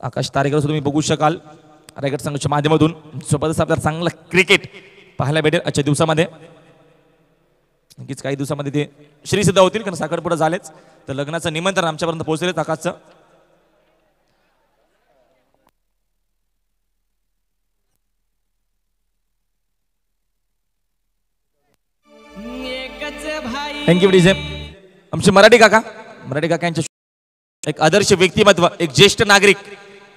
आकाश तारेकर तुम्ही बघू शकाल रायगड संघाच्या माध्यमातून. सोबतच आपल्याला चांगलं क्रिकेट पाहायला भेटेल आजच्या दिवसामध्ये. नक्कीच काही दिवसामध्ये ते श्रीसिद्ध होतील कारण साखरपुडा झालेच. तर लग्नाचं निमंत्रण आमच्यापर्यंत पोहोचलेच आकाशचं. Thank you DJ. आमचे मराठी काका यांच्या एक आदर्श व्यक्तिमत्व, एक ज्येष्ठ नागरिक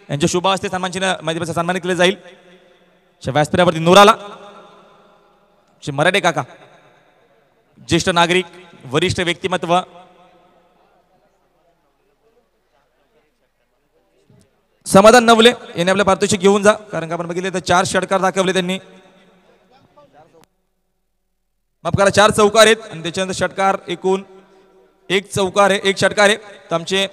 यांच्या शुभ हस्ते सन्मानित सन्मानित केले जाईल. व्यासपीठावरती नूराला मराठे काका, ज्येष्ठ नागरिक, वरिष्ठ व्यक्तिमत्व. समाधान नवले यांनी आपल्या पारितोषिक घेऊन जा. कारण का आपण बघितले तर 4 षटकार दाखवले त्यांनी. माफ करा 4 चौकार आहेत आणि त्याच्यानंतर षटकार एकूण 1 चौकार आहे, 1 षटकार आहे. तर आमचे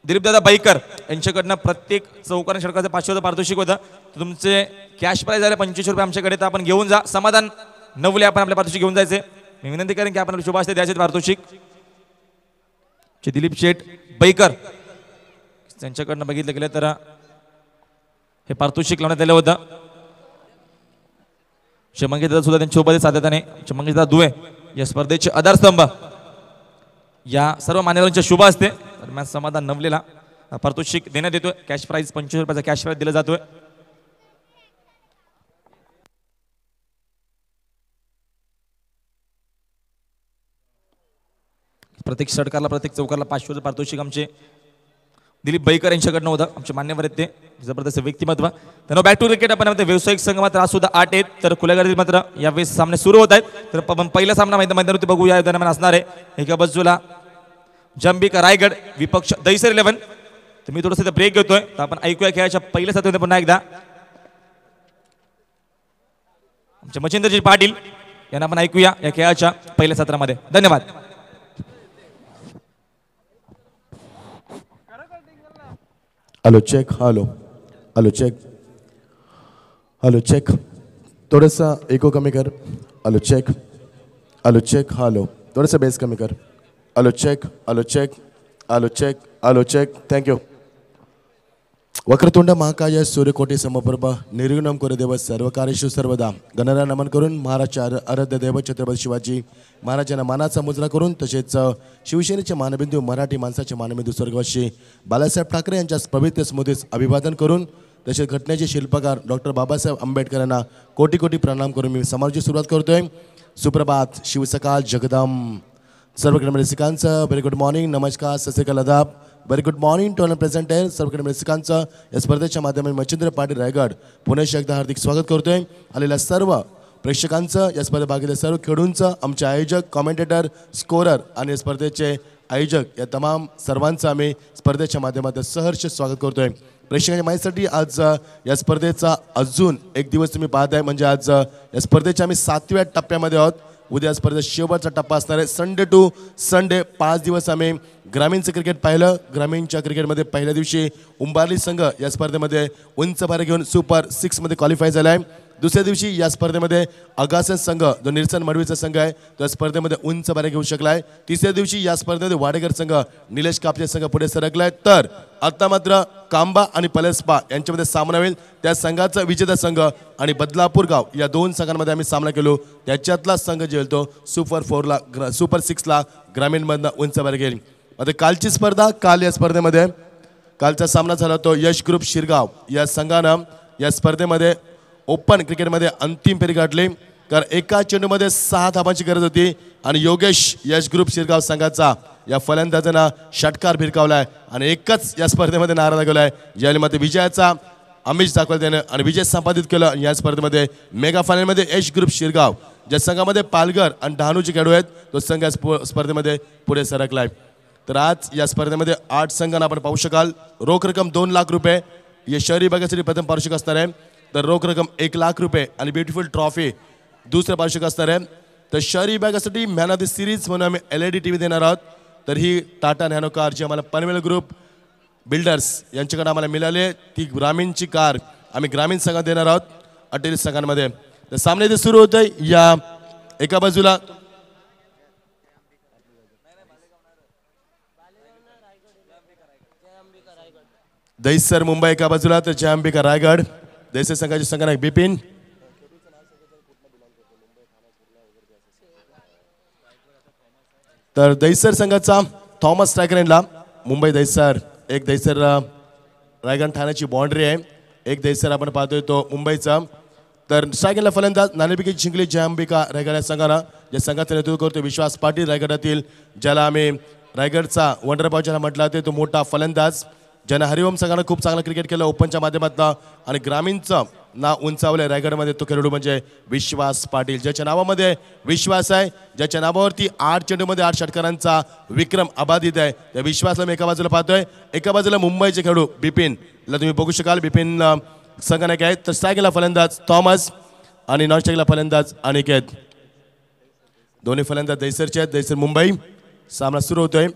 दिलीपदादा बाईकर यांच्याकडनं प्रत्येक चौकार षटकाचं 500 पारितोषिक होतं. तुमचे कॅश प्राइज झाले 2500 रुपये आमच्याकडे. तर आपण घेऊन जा. समाधान नवले आपण आपल्या पारितोषिक घेऊन जायचे. मी विनंती करेन की आपण शुभ हस्ते द्यायचे पारितोषिक. दिलीप शेठ बाईकर त्यांच्याकडनं बघितलं गेलं तर हे पारितोषिक लावण्यात आलं होतं. शमंगीदादा सुद्धा त्यांच्या सोबत साधत नाही. शमंगीदादा दुवे या स्पर्धेचे आधारस्तंभ. या सर्व मान्यवरांच्या शुभ हस्ते दरम्यान समाधान नवलेला पारितोषिक देण्यात येतोय. कॅश प्राइज 2500 रुपयाचा कॅश प्राइज दिला जातोय. प्रत्येक षटकारला प्रत्येक चौकारला 500 पारितोषिक आमचे दिलीप बाईकर यांच्याकडनं होतं. आमचे मान्यवर आहेत ते जबरदस्त व्यक्तिमत्व. तर बॅक टू क्रिकेट आपण व्यावसायिक संघ मात्र आज सुद्धा 8 आहेत. तर खुल्या गर्दीत मात्र यावेळेस सामने सुरू होत आहेत. तर आपण पहिला सामना मैदानावरती बघूया. दरम्यान असणार आहे एका बाजूला जंबिका रायगड विपक्ष दहिसर 11. तर मी थोडंसं ब्रेक घेतोय. तर आपण ऐकूया खेळाच्या पहिल्या सत्रामध्ये पुन्हा एकदा आमचे मच्छिंद्रजी पाटील यांना आपण ऐकूया या खेळाच्या पहिल्या सत्रामध्ये. धन्यवाद. Hello check. Hello check. Hello check. थोडंसं इको कमी कर. Hello check. Hello check. Hello थोडंसं बेस कमी कर. Hello check. Hello check. Hello check. Hello check. Thank you. वक्रतुंड महाकाय सूर्यकोटी समप्रभ निर्विघ्नं कुरु देव सर्वकार्येषु सर्वदा. गणरा नमन करून महाराज आराध्य देव छत्रपती शिवाजी महाराजांना मानाचा मुजरा करून तसेच शिवसेनेचे मानबिंदू मराठी माणसाचे मानबिंदू स्वर्गवासी बाळासाहेब ठाकरे यांच्या पवित्र स्मृतीस अभिवादन करून तसेच घटनेचे शिल्पकार डॉक्टर बाबासाहेब आंबेडकरांना कोटी कोटी प्रणाम करून मी समारोहाची सुरुवात करतोय. सुप्रभात, शिवसकाळ, जगदम. सर्व रसिकांचं व्हेरी गुड मॉर्निंग, नमस्कार, सत श्री अकाल, आदाब. Very good morning to all present आहे. सर्व रसिकांचं या स्पर्धेच्या माध्यमातून मच्छिंद्र पाटील रायगड पुणे एकदा हार्दिक स्वागत करतोय. आलेल्या सर्व प्रेक्षकांचं, या स्पर्धेत भाग घेतलेल्या सर्व खेळाडूंचं, आमचे आयोजक, कॉमेंटेटर, स्कोरर आणि या स्पर्धेचे आयोजक या तमाम सर्वांचं आम्ही स्पर्धेच्या माध्यमातून सहर्ष स्वागत करतोय. प्रेक्षकांच्या माहितीसाठी आज या स्पर्धेचा अजून एक दिवस तुम्ही पाहताय म्हणजे आज या स्पर्धेच्या आम्ही 7व्या टप्प्यामध्ये आहोत. उद्या स्पर्धेत शेवटचा टप्पा असणार आहे. संडे टू संडे 5 दिवस आम्ही ग्रामीणचं क्रिकेट पाहिलं. ग्रामीणच्या क्रिकेटमध्ये पहिल्या दिवशी उंबारली संघ या स्पर्धेमध्ये उंच भार घेऊन सुपर 6 मध्ये क्वालिफाय झाला आहे. दुसऱ्या दिवशी या स्पर्धेमध्ये अगासन संघ जो निरसन मडवीचा संघ आहे तो स्पर्धेमध्ये उंच भार घेऊ शकला आहे. तिसऱ्या दिवशी या स्पर्धेमध्ये वाडेकर संघ निलेश कापसे संघ पुढे सरकला आहे. तर आता मात्र कांबा आणि पलेस्पा यांच्यामध्ये सामना होईल. त्या संघाचा विजेता संघ आणि बदलापूर गाव या 2 संघांमध्ये आम्ही सामना केलो. त्याच्यातला संघ जे तो सुपर 4ला सुपर 6ला ग्रामीणमधनं उंच भार घेईल. आता कालची स्पर्धा, काल या स्पर्धेमध्ये कालचा सामना झाला तो यश ग्रुप शिरगाव या संघानं या स्पर्धेमध्ये ओपन क्रिकेटमध्ये अंतिम फेरी गाठली. कारण एका चेंडूमध्ये 6 धावांची गरज होती आणि योगेश यश ग्रुप शिरगाव संघाचा या फलंदाजांना षटकार भिरकावलाय आणि एकच या स्पर्धेमध्ये नारा लागवलाय. यावेळी मध्ये विजयाचा आमिष दाखवला त्यानं आणि विजय संपादित केलं. या स्पर्धेमध्ये मेगा फायनलमध्ये यश ग्रुप शिरगाव ज्या संघामध्ये पालघर आणि डहाणूचे खेळाडू आहेत तो संघ स्पर्धेमध्ये पुढे सरकलाय. तर आज या स्पर्धेमध्ये 8 संघांना आपण पाहू शकाल. रोख रक्कम 2 लाख रुपये या शहरी भागासाठी प्रथम पारितोषिक असणार आहे. तर रोख रक्कम 1 लाख रुपये आणि ब्युटिफुल ट्रॉफी दुसरं पारितोषिक असणार आहे. तर शहरी विभागासाठी मॅन ऑफ द सिरीज म्हणून आम्ही LED TV देणार आहोत. तर ही टाटा नॅनो कार जी आम्हाला पनवेल ग्रुप बिल्डर्स यांच्याकडे आम्हाला मिळाली ती ग्रामीणची कार आम्ही ग्रामीण संघात देणार आहोत 28 संघांमध्ये. तर सामने इथे सुरू होत आहे. या एका बाजूला दैसर मुंबई एका बाजूला तर जयांबिका रायगड. दैसर संघाचे संघनायक बिपिन. तर दैसर संघाचा थॉमस स्ट्रायकरला मुंबई दैसर एक दैसर रायगड ठाण्याची बाउंड्री आहे. एक दैसर आपण पाहतोय तो मुंबईचा. तर स्ट्रायकरला फलंदाज नाणेफेकी जिंकली जयांबिका रायगड या संघानं. ज्या संघाचं नेतृत्व करतो विश्वास पाटील रायगडातील, ज्याला आम्ही रायगडचा वंडर बॉय ज्याला म्हटलं जाते, तो मोठा फलंदाज ज्यानं हरिओम संघानं खूप चांगलं क्रिकेट केलं ओपनच्या माध्यमातून आणि ग्रामीणचं नाव उंचावलंय रायगडमध्ये. तो खेळाडू म्हणजे विश्वास पाटील, ज्याच्या नावामध्ये विश्वास आहे, ज्याच्या नावावरती 8 चेंडूमध्ये 8 षटकारांचा विक्रम अबाधित आहे. त्या विश्वासला मी एका बाजूला पाहतोय. एका बाजूला मुंबईचे खेळाडू बिपिनला तुम्ही बघू शकाल. बिपिन संघनायक आहेत. तर स्ट्रायकला फलंदाज थॉमस आणि नॉन स्ट्रायकला फलंदाज अनिकेत. दोन्ही फलंदाज दैसरचे आहेत. दैसर मुंबई. सामना सुरू होतोय.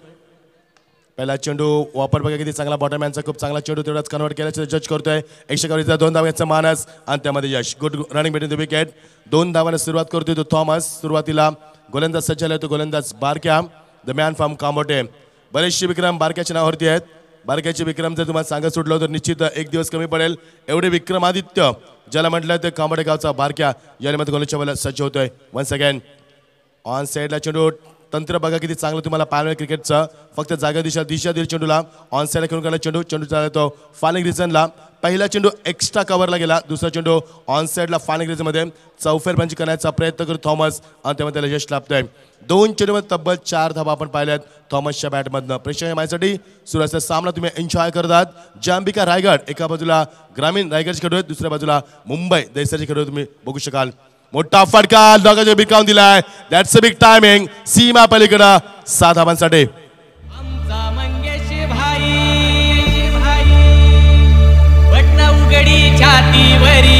पहिला चेंडू वापर बघा किती चांगला बॉटमॅनचा, खूप चांगला चेंडू तेवढाच कन्वर्ट केल्याचं जज करतोय. 100 2 धावांचा मानस आणि त्यामध्ये Yash. Good running between the wicket. 2 धावांना सुरुवात करतोय तो थॉमस. सुरुवातीला गोलंदाज सज्ज झाला तो गोलंदाज बारक्या, द मॅन फ्रॉम कांबोटे. बरेचसे विक्रम बारक्याच्या नावावरती आहेत. बारक्याचे विक्रम जर तुम्हाला सांगत सुटलं तर निश्चित एक दिवस कमी पडेल. एवढे विक्रमादित्य ज्याला म्हटलं ते कांबोटे गावचा बारक्या या मध्ये गोलच्या वेळेला सज्ज होतोय. वन्स अगेन ऑन साईडला चेंडू. तंत्र बघा किती चांगलं तुम्हाला पाहायला क्रिकेटचं. फक्त जागा दिशा दिल चेंडूला ऑन साईडला खेळून काढला चेंडू. चेंडू चालला तो फालिंग रिजनला. पहिला चेंडू एक्स्ट्रा कव्हरला गेला. दुसरा चेंडू ऑन साईडला फालिंग रिजनमध्ये चौफेर पंच करण्याचा प्रयत्न करतो थॉमस आणि त्यामध्ये त्याला यश लाभतोय. 2 चेंडूमध्ये तब्बल 4 धावा आपण पाहिल्यात थॉमसच्या बॅटमधनं. प्रेक्षक माझ्यासाठी सुरुवातीचा सामना तुम्ही एन्जॉय करतात. जयांबिका रायगड एका बाजूला ग्रामीण रायगडचे खेळाडू आहेत, दुसऱ्या बाजूला मुंबई दैसरचे खेळाडू तुम्ही बघू शकाल. मोठा फटका दोघांच्या बिकावून दिलाय. That's a big timing. सीमा पलीकडं 6 धावांसाठी. आमचा मंगेश भाई वटना उघडी छातीवरी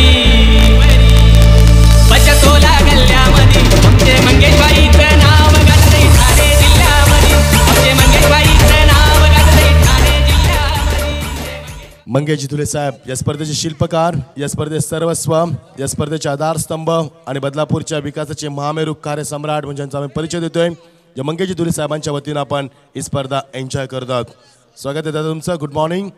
बचतोला गल्ल्यामध्ये आमचे मंगेश भाईचं नाव गाजलंय ठाणे जिल्ह्यामध्ये. आमचे मंगेश भाईचं नाव गाजलंय ठाणे जिल्ह्यामध्ये. मंगेश धुले साहेब या स्पर्धेचे शिल्पकार, या स्पर्धेचे सर्वस्व, या स्पर्धेचे आधारस्तंभ आणि बदलापूरच्या विकासाचे महामेरू कार्यसम्राट म्हणजे यांचा आम्ही परिचय देतोय. या मंगेश धुले साहेबांच्या वतीनं आपण ही स्पर्धा एन्जॉय करतात. स्वागत आहे दादा तुमचं. Good morning.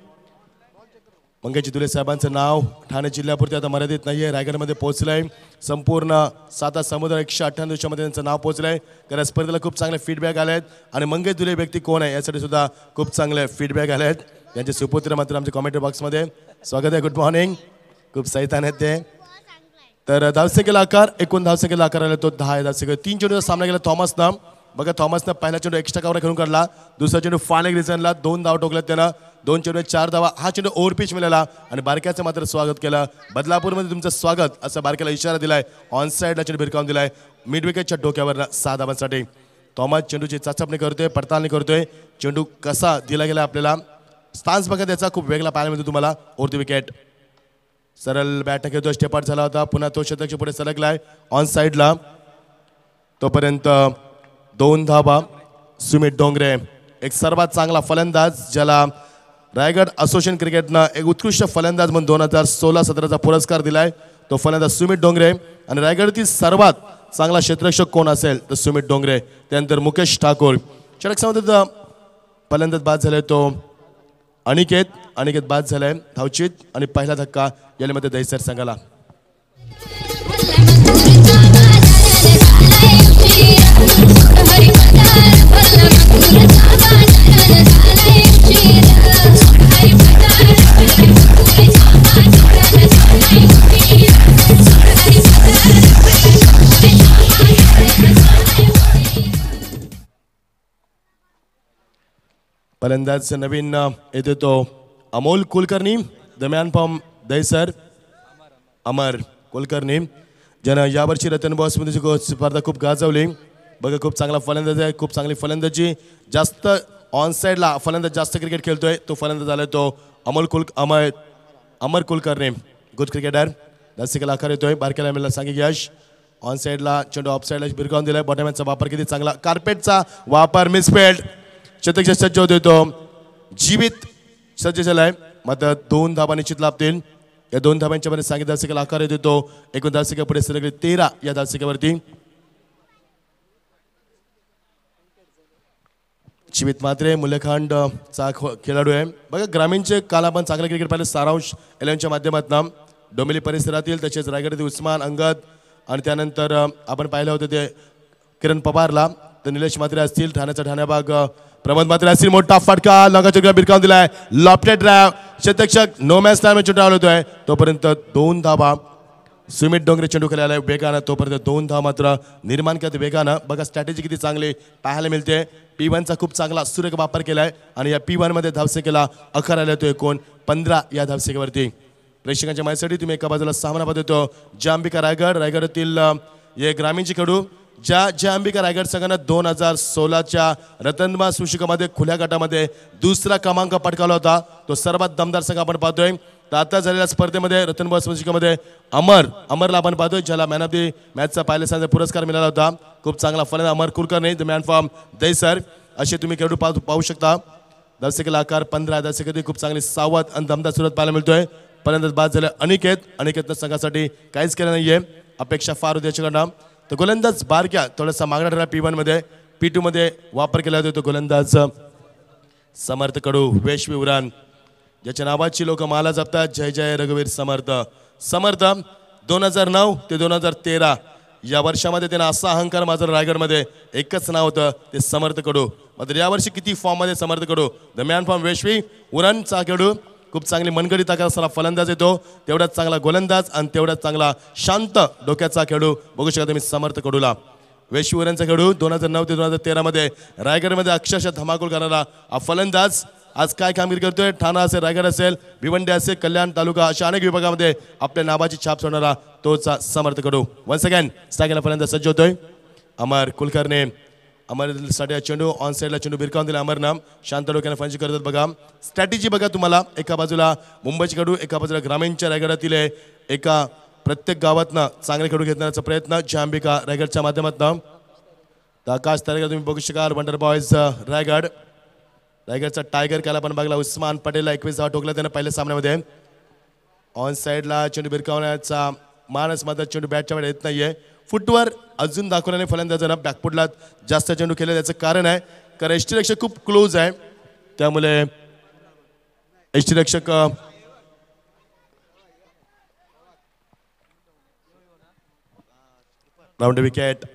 मंगेश धुले साहेबांचं नाव ठाणे जिल्ह्यापुरते आता मर्यादित नाही आहे, रायगडमध्ये पोहोचलंय. संपूर्ण 7 समुद्र 198 दिवसामध्ये त्यांचं नाव पोहोचलंय. कारण स्पर्धेला खूप चांगले फीडबॅक आले आहेत आणि मंगेश धुले व्यक्ती कोण आहे यासाठी सुद्धा खूप चांगले फीडबॅक आले आहेत. त्यांचे सुपुत्र मात्र आमच्या कॉमेंट्री बॉक्समध्ये. स्वागत आहे. Good morning. खूप सहितान आहेत ते. तर धावसंख्येला आकार, एकूण धावसंख्येला आकार आला तो 10 आहे धावसंख्या. 3 चेंडूचा सामना केला थॉमसनं. बघा थॉमसनं पहिला चेंडू एक्स्ट्रा कव्हर खेळून काढला. दुसरा चेंडू फालिंग रिजनला 2 धाव टोकल्यात त्यानं. 2 चेंडू 4 धावा. हा चेंडू ओव्हरपिच मिळाला आणि बारक्याचं मात्र स्वागत केलं. बदलापूरमध्ये तुमचं स्वागत असं बारक्याला इशारा दिलाय. ऑन साईडला चेंडू भिरकावून दिलाय. मिड विकेटच्या डोक्यावर 6 धावांसाठी. थॉमस चेंडूची चाचपणी करतोय, पडताळणी करतोय. चेंडू कसा दिला गेला आपल्याला. स्टान्स बघा त्याचा खूप वेगळा पाहायला मिळतो तुम्हाला. Over the wicket. सरळ बॅट घेतो. स्टेपआउट झाला होता. पुन्हा तो शतकच्या पुढे सलगलाय ऑन साईडला. तोपर्यंत 2 धावा. सुमित डोंगरे एक सर्वात चांगला फलंदाज, ज्याला रायगड असोसिएशन क्रिकेटनं एक उत्कृष्ट फलंदाज म्हणून 2016-17चा पुरस्कार दिलाय. तो फलंदाज सुमित डोंगरे. आणि रायगडतील सर्वात चांगला क्षेत्ररक्षक कोण असेल तर सुमित डोंगरे. त्यानंतर मुकेश ठाकूर. षटक सामन्यात फलंदाज बाद झालाय तो अनिकेत बाद झालाय धावचित. आणि पहिला धक्का यामध्ये दैसर संघाला. फलंदाज नवीन येतो तो Amol Kulkarni, the man from Dahisar Amar Kulkarni, ज्यानं यावर्षी रतन बॉस मध्ये स्पर्धा खूप गाजवली. बघा खूप चांगला फलंदाज आहे, खूप चांगली फलंदाजी. जास्त ऑन साईडला फलंदाज जास्त क्रिकेट खेळतोय तो फलंदाज आलाय तो अमर कुलकर्णी. Good cricketer. दर्शकाला आकार येतोय. बारक्याला मिळाला सांगिक यश. ऑन साईडला चेंडू ऑफ साईडला भिरकावून दिलाय. बॉटमॅनचा वापर किती चांगला. कार्पेटचा वापर मिसफेल्ड. शतक सज्ज होतोय तो. जीवित सज्ज झालाय. मात्र 2 धावा निश्चित लाभतील. या 2 धावांच्या मध्ये सांगितलं दर्शकाला आकार येतो तो. एकूण दर्शका पुढे सलगले 13 या दर्शकावरती. शिवित मात्रे मुलेखांड चा खेळाडू आहे. बघा ग्रामीणचे काल आपण चांगले क्रिकेट पाहिले सारांश 11च्या माध्यमातून डोंबिवली परिसरातील तसेच रायगड उस्मान अंगद आणि त्यानंतर आपण पाहिलं होतं ते किरण पवारला तर निलेश मात्रे असतील ठाण्याचा ठाण्याबाग प्रमोद मात्रे असतील. मोठा फटका लंगाचक्र बिरकावून दिलाय लॉफ्टेड ड्राइव्ह शतक्षक नो मॅच टाइम चेंडू आउट होतोय तोपर्यंत 2 धावा सुमित डोंगरे चेंडू खेळायला वेगानं तोपर्यंत 2 धावा मात्र निर्माण करते वेगानं. बघा स्ट्रॅटेजी किती चांगली पाहायला मिळते. P1चा खूप चांगला सुरेख वापर केलाय आणि या P1 मध्ये धावसंख्येला 11 आला येतोय एकूण 15 या धावसंख्येवरती. प्रेक्षकांच्या माहितीसाठी तुम्ही एका बाजूला सामना पाहतो जांबिका रायगड रायगडातील हे ग्रामीणचे खेळाडू ज्या अंबिका रायगड संघानं 2016च्या रतनबा सुशिकामध्ये खुल्या गटामध्ये दुसरा क्रमांक पटकावला होता तो सर्वात दमदार संघ आपण पाहतोय. तर आता झालेल्या स्पर्धेमध्ये रतनबा सुशिकामध्ये अमरला आपण पाहतोय ज्याला मॅन ऑफ दी मॅचचा पहिल्या पुरस्कार मिळाला होता. खूप चांगला फलंदाज Amar Kulkarni the man from Dahisar असे तुम्ही खेळाडू पाहू शकता. धावसंख्येला आकार 15 धावसंख्येत खूप चांगली सावध आणि दमदार सुरुवात पाहायला मिळतोय. पर्यंत बाद झाले अनिकेतनं संघासाठी काहीच केलं नाहीये अपेक्षा फार होती याच्याकडनं. तर गोलंदाज बारक्या थोडासा मागणा ठरला P1 मध्ये P2 मध्ये वापर केला जातो. तो गोलंदाज समर्थ कडू वेशवी उरान ज्याच्या नावाची लोक माला जपतात जय जय रघुवीर समर्थ. 2009 ते 2013 या वर्षामध्ये त्यांना असा अहंकार माझा रायगडमध्ये एकच नाव होतं ते समर्थ कडू. मात्र यावर्षी किती फॉर्म मध्ये समर्थ कडू द मॅन फ्रॉम वेशवी उरणचा खेळाडू खूप चांगली मनगडी ताकद असणारा फलंदाज येतो तेवढाच चांगला गोलंदाज आणि तेवढाच चांगला शांत डोक्याचा खेळाडू बघू शकता तुम्ही समर्थ कडूला. वेशवीवरांचा खेळाडू 2009 ते 2013 मध्ये रायगडमध्ये अक्षरशः धमाकूल करणारा हा फलंदाज आज काय कामगिरी करतोय. ठाणा असेल रायगड असेल भिवंडी असेल कल्याण तालुका अशा अनेक विभागामध्ये आपल्या नावाची छाप सोडणारा तोचा समर्थ कडू. वन्स अगेन स्ट्रायकला फलंदाज सज्ज होतोय अमर कुलकर्णी. अमरसाठी चेंडू ऑन साईडला चेंडू बिरकावून दिला अमरनाम शांत डोक्याने फंची करतात. बघा स्ट्रॅटेजी बघा तुम्हाला एका बाजूला मुंबईचे खेळाडू एका बाजूला ग्रामीणच्या रायगडातील एका प्रत्येक गावातनं चांगले खेळाडू घेण्याचा प्रयत्न जांबिका रायगडच्या माध्यमातून. तर आकाश तारेकर तुम्ही बघू शकाल वंडर बॉयज रायगडचा टायगर काला पण बघला उस्मान पटेलला 21 धावा ठोकला त्यानं पहिल्या सामन्यामध्ये. ऑन साईडला चेंडू बिरकावण्याचा मानस मात्र चेंडू बॅटच्या वेळेत येत नाहीये. फुटवर अजून दाखवल्याने फलंदाजांना बॅकफुटला जास्त चेंडू केले त्याचं कारण आहे कारण यष्टीरक्षक खूप क्लोज आहे त्यामुळे यष्टीरक्षक राऊंड विकेट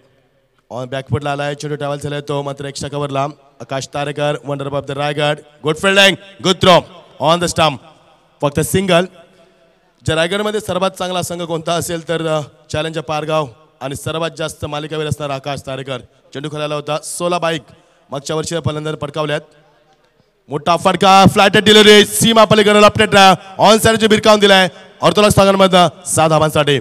ऑन बॅकफुटला आलाय चेंडू ट्रॅव्हल झालाय तो मात्र एक्स्ट्रा कव्हरला. Akash Tarekar wonder of the Raigad good fielding good throw on the stump फक्त सिंगल. ज्या रायगडमध्ये सर्वात चांगला संघ कोणता असेल तर चॅलेंजर पारगाव आणि सर्वात जास्त मालिकावीर असणारा आकाश तारेकर. चेंडू खेळायला होता 16 बाईक मागच्या वर्षी फलंदाज पटकावल्यात. मोठा फटका फ्लॅट डिलिव्हरी सीमा पलीकडे लपटेट ऑन साईडचे बिरकावून दिलाय ऑर्थोडॉक्स संघांमधनं 6 धावांसाठी.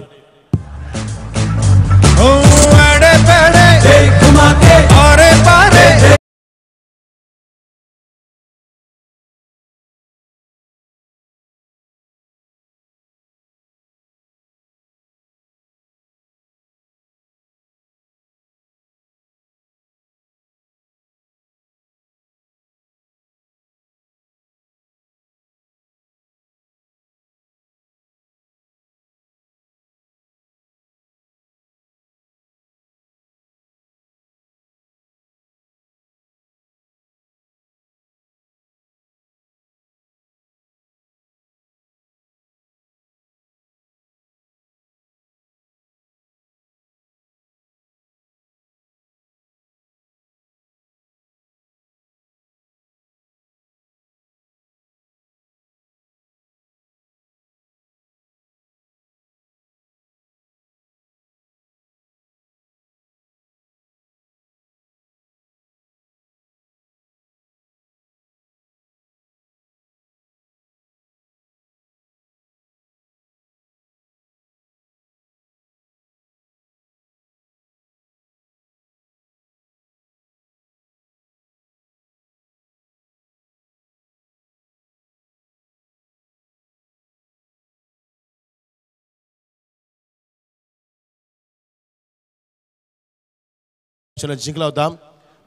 जिंकला होता.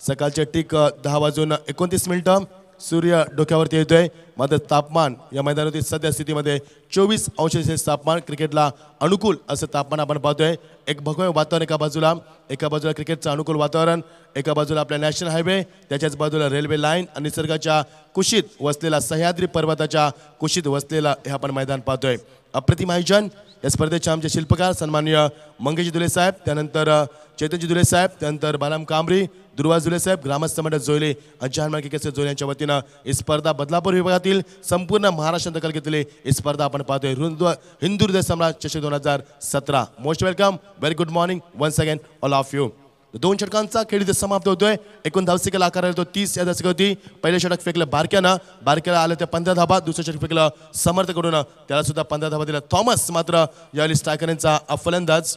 सकाळचे टिक 10:29 सूर्य डोक्यावरती येतोय मात्र तापमान या मैदानातील सध्या स्थितीमध्ये 24° तापमान, क्रिकेटला अनुकूल असं तापमान आपण पाहतोय. एक भगवं वातावरण एका बाजूला क्रिकेटचं अनुकूल वातावरण, एका बाजूला आपल्या नॅशनल हायवे, त्याच्याच बाजूला रेल्वे लाईन आणि निसर्गाच्या कुशीत वसलेला सह्याद्री पर्वताच्या कुशीत वसलेला हे आपण मैदान पाहतोय. अप्रतिम आयोजन. या स्पर्धेचे आमचे शिल्पकार सन्माननीय मंगेश दुले साहेब, त्यानंतर चैतन्यजी दुले साहेब, त्यानंतर बालाम कांबरी, दुर्वास दुले साहेब, ग्रामस्थ मंडळ जोयले, अंजहान केसर जोयले यांच्या वतीनं ही स्पर्धा बदलापूर विभागातील संपूर्ण महाराष्ट्र दखल घेतलेली ही स्पर्धा आपण पाहतोय. हिंदू हृदय सम्राट चषक 2017. Most welcome, very good morning once again all of you. 2 षटकांचा खेळ इथे समाप्त होतोय. एकूण धावसंख्येला आकार आला तो 30 या धावसंख्या होती. पहिले षटक फेकलं बारक्याला आलं ते 15 धाबा. दुसरं षटक फेकलं समर्थकडून, त्याला सुद्धा 15 धाबा दिला. थॉमस मात्र यावेळी स्ट्रायकरांचा फलंदाज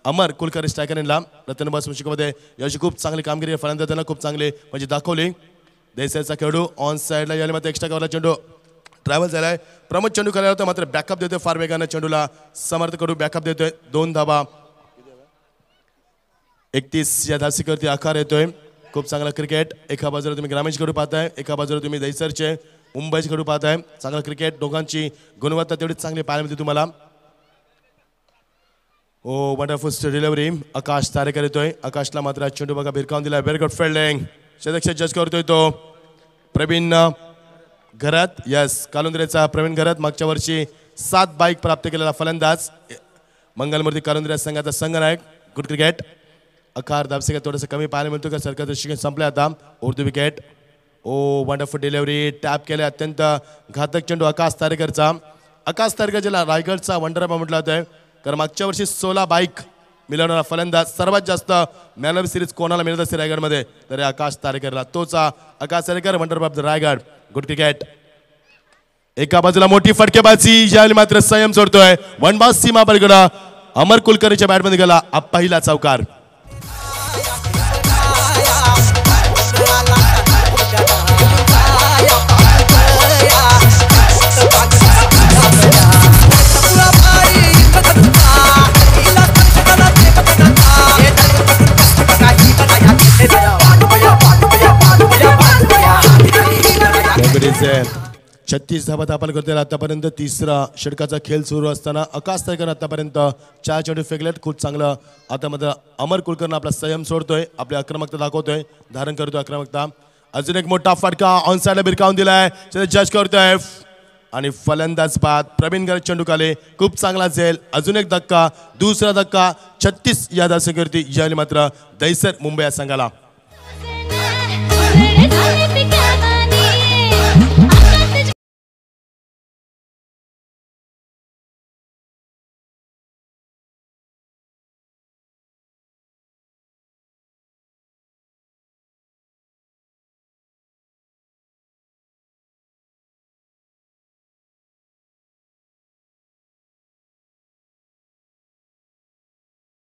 अमर कुलकर्णी स्ट्रायकरांना रत्नबाद स्मृतिमध्ये याची खूप चांगली कामगिरी फलंदाजांना खूप चांगले म्हणजे दाखवली. देसाईचा खेळाडू ऑन साईडला यावेळी मात्र एक्स्ट्रा कव्हरला चेंडू ट्रॅव्हल झालाय. प्रमोद चेंडू खेळायला होता मात्र बॅकअप देतोय फार वेगानं. चेंडूला समर्थकडून बॅकअप देतोय. 2 धाबा. 31 या धावसंख्येवरती आकार येतोय. खूप चांगला क्रिकेट. एका बाजूला तुम्ही ग्रामीण खेळाडू पाहताय, एका बाजूला तुम्ही दैसरचे मुंबईचे खेळाडू पाहताय. चांगला क्रिकेट. दोघांची गुणवत्ता तेवढीच चांगली पाहायला मिळते तुम्हाला. Oh wonderful delivery. Akash Tarekar येतोय. आकाशला मात्र चेंडू बघा भिरकावून दिला. Very good fielding. शतक जज करतोय तो प्रवीण घरात. यस, कालुंद्रेचा प्रवीण घरात. मागच्या वर्षी 7 बाईक प्राप्त केलेला फलंदाज. मंगलमूर्ती कालुंद्रे संघाचा संघनायक. Good cricket. आकार धावसंख्या थोडंसं कमी पाहायला मिळतो का सरकारचं शिक्षण संपलं आता. उर्दू विकेट. ओ वंडरफुल डिलिव्हरी. टॅप केले. अत्यंत घातक चेंडू आकाश तारेकरचा. आकाश तारेकर ज्याला रायगडचा वंडरबा म्हटलं जातंय, कारण मागच्या वर्षी 16 बाईक मिळवणारा फलंदाज. सर्वात जास्त मॅन ऑफ सिरीज कोणाला मिळत असते रायगडमध्ये तर आकाश तारेकरला. तोच Akash Tarekar wonder boy of the Raigad. Good cricket. एका बाजूला मोठी फटकेबाजी. यावेळी मात्र संयम सोडतोय. वन बाउंस सीमा पलीकडं अमर कुलकर्णीच्या बॅटमध्ये गेला पहिला चौकार. काँग्रेसचे 36 धावा दाखल करतील आतापर्यंत. तिसरा षटकाचा खेळ सुरू असताना आकाश तारेकर आतापर्यंत 4 चेंडू फेकलेत. खूप चांगलं आता मात्र अमर कुलकर्णी आपला संयम सोडतोय, आपली आक्रमकता दाखवतोय, धारण करतोय आक्रमकता. अजून एक मोठा फटका ऑन साइडला भिरकावून दिलाय. जज करतोय आणि फलंदाज बाद. प्रवीण घरात चेंडू खाली. खूप चांगला झेल. अजून एक धक्का. दुसरा धक्का. 36 या धावसंख्येवरती यावेळी मात्र दैसर मुंबई या संघाला.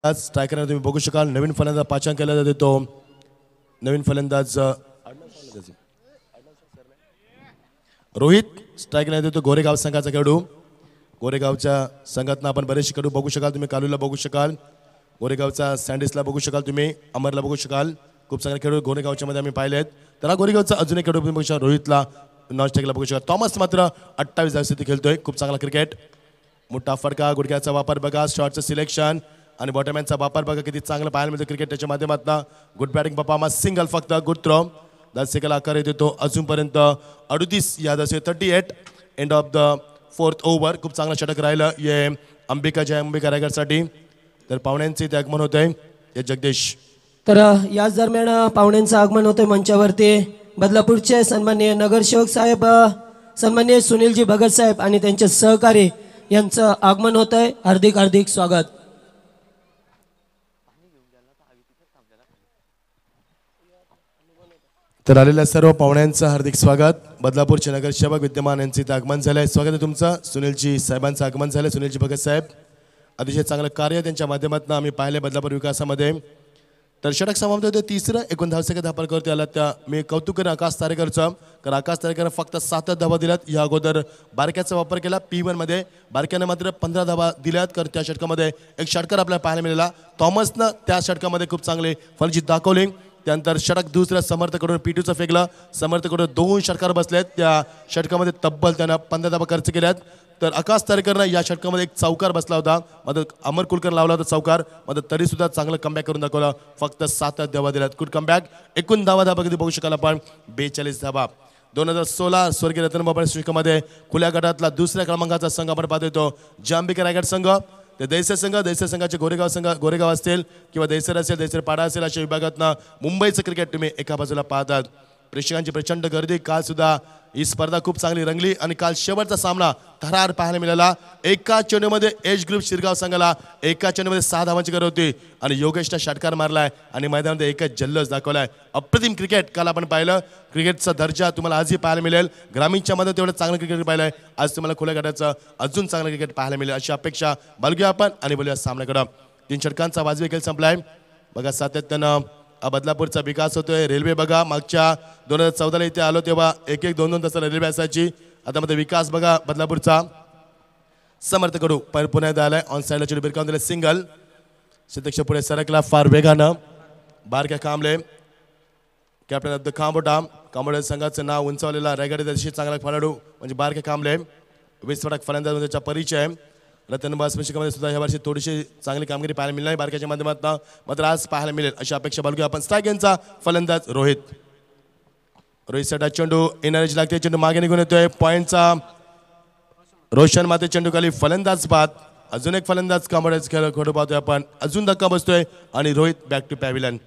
आज स्ट्रायकरला तुम्ही बघू शकाल. नवीन फलंदाज पाचांक केला जातो तो नवीन फलंदाज रोहित. स्ट्रायकरला देतो गोरेगाव संघाचा खेळाडू. गोरेगावच्या संघातनं आपण बरेचसे खेळाडू बघू शकाल तुम्ही. कालूला बघू शकाल, गोरेगावचा सँडिसला बघू शकाल तुम्ही, अमरला बघू शकाल. खूप चांगले खेळाडू गोरेगावच्या मध्ये आम्ही पाहिलेत. त्याला गोरेगावचा अजून एक खेळाडू तुम्ही बघू शकाल. रोहितला नॉन स्ट्राईकला बघू शकाल. थॉमस मात्र 28 धावसंख्येत खेळतोय. खूप चांगला क्रिकेट. मोठा फटका. गुडघ्याचा वापर बघा. शॉटचं सिलेक्शन आणि बॉटमॅनचा वापर बघा किती चांगलं पाहायला मिळतं क्रिकेट त्याच्या माध्यमातून. गुड बॅटिंग पप्पा सिंगल फक्त. Good throw. धावसंख्येला आकार येतो अजूनपर्यंत 38 या धावसंख्येत 38. End of the 4th over. खूप चांगलं षटक राहिलं ये अंबिका रायगडसाठी. तर पाहुण्यांचे ते आगमन होत आहे. हे जगदीश. तर याच दरम्यान पाहुण्यांचं आगमन होतंय मंचावरती. बदलापूरचे सन्माननीय नगरसेवक साहेब, सन्माननीय सुनीलजी भगत साहेब आणि त्यांचे सहकारी यांचं आगमन होत आहे. हार्दिक हार्दिक स्वागत. तर आलेल्या सर्व पाहुण्यांचं हार्दिक स्वागत. बदलापूरचे नगरसेवक विद्यमान यांचे इथे आगमन झालं आहे. स्वागत आहे तुमचं. सुनीलजी साहेबांचं आगमन झालं. सुनीलजी भगत साहेब अतिशय चांगलं कार्य त्यांच्या माध्यमातून आम्ही पाहिले बदलापूर विकासामध्ये. तर षटक समाप्त होते. तिसरं 19 धावसंख्येत धापल करते आला. त्या मी कौतुक करेन आकाश तारेकरचं, कारण आकाश तारेकर फक्त 7 धावा दिल्यात. या अगोदर बारक्याचा वापर केला P1 मध्ये. बारक्याने मात्र 15 धावा दिल्यात. कारण त्या षटकामध्ये एक षटकार आपल्याला पाहायला मिळाला. थॉमसनं त्या षटकामध्ये खूप चांगले फलंदाजी दाखवली. त्यानंतर षटक दुसऱ्या समर्थकडून P2चं फेकलं. समर्थकडून 2 षटकार बसलेत. त्या षटकामध्ये तब्बल त्यानं 15 धावा खर्च केल्यात. तर आकाश तारेकरनं या षटकामध्ये एक चौकार बसला होता. मात्र अमर कुलकर लावला होता चौकार. मात्र तरी सुद्धा चांगलं कमबॅक करून दाखवलं. फक्त 7 धावा दिल्यात. Good comeback. एकूण धावा कधी बघू शकाल आपण 42 धावा. 2016 स्वर्गीय रतनबाबा षटकामध्ये खुल्या गटातला दुसऱ्या क्रमांकाचा संघ आपण पाहतो तो जांबिका रायगड संघ. ते दैसर संघाचे गोरेगाव असतील किंवा दैसर असेल, दैसर पाडा असेल अशा विभागातनं मुंबईचं क्रिकेट तुम्ही एका बाजूला पाहतात. प्रेक्षकांची प्रचंड गर्दी. काल सुद्धा ही स्पर्धा खूप चांगली रंगली आणि काल शेवटचा सामना थरार पाहायला मिळाला. एका चेंडूमध्ये एज ग्रुप शिरगाव संघाला एका चेंडूमध्ये 6 धावांची गरज होती आणि योगेशला षटकार मारलाय आणि मैदानामध्ये एकच जल्लोष दाखवलाय. अप्रतिम क्रिकेट काल आपण पाहिलं. क्रिकेटचा दर्जा तुम्हाला आजही पाहायला मिळेल. ग्रामीणच्या मध्ये तेवढं चांगलं क्रिकेट पाहिलंय. आज तुम्हाला खुल्या गटाचं अजून चांगलं क्रिकेट पाहायला मिळेल अशी अपेक्षा बाळगूया आपण आणि बोलूया सामन्याकडं. 3 षटकांचा वाजवी खेळ संपलाय. बघा सातत्यानं बदलापूरचा विकास होतोय. रेल्वे बघा मागच्या 2014 इथे आलो तेव्हा 1-1, 2-2 तास रेल्वे असायची. आता मध्ये विकास बघा बदलापूरचा. समर्थकडू पुन्हा एकदा आलाय. ऑन साईडला चेंडू बिरकावून दिले सिंगल. शतक्ष पुढे सरकला फार वेगानं. बारक्या कांबळे कॅप्टन ऑफ द कांबोडा संघाचं नाव उंचावलेला रायगड त्याशी चांगला खेळाडू म्हणजे बारक्या कांबळे. विस्फोटक फलंदाज त्याचा परिचय. रतनबाज मध्ये सुद्धा यावर्षी थोडीशी चांगली कामगिरी पाहायला मिळणार बारक्याच्या माध्यमातून. मात्र आज पाहायला मिळेल अशी अपेक्षा बाळगूया आपण. स्ट्राईक यांचा फलंदाज रोहित साठी चेंडू एनर्जी लागते. चेंडू मागे निघून येतोय. पॉईंटचा रोशन माते चेंडू खाली फलंदाज बाद. अजून एक फलंदाज कांबोड्याचा खेळ खोडू पाहतोय आपण. अजून धक्का बसतोय आणि Rohit back to pavilion.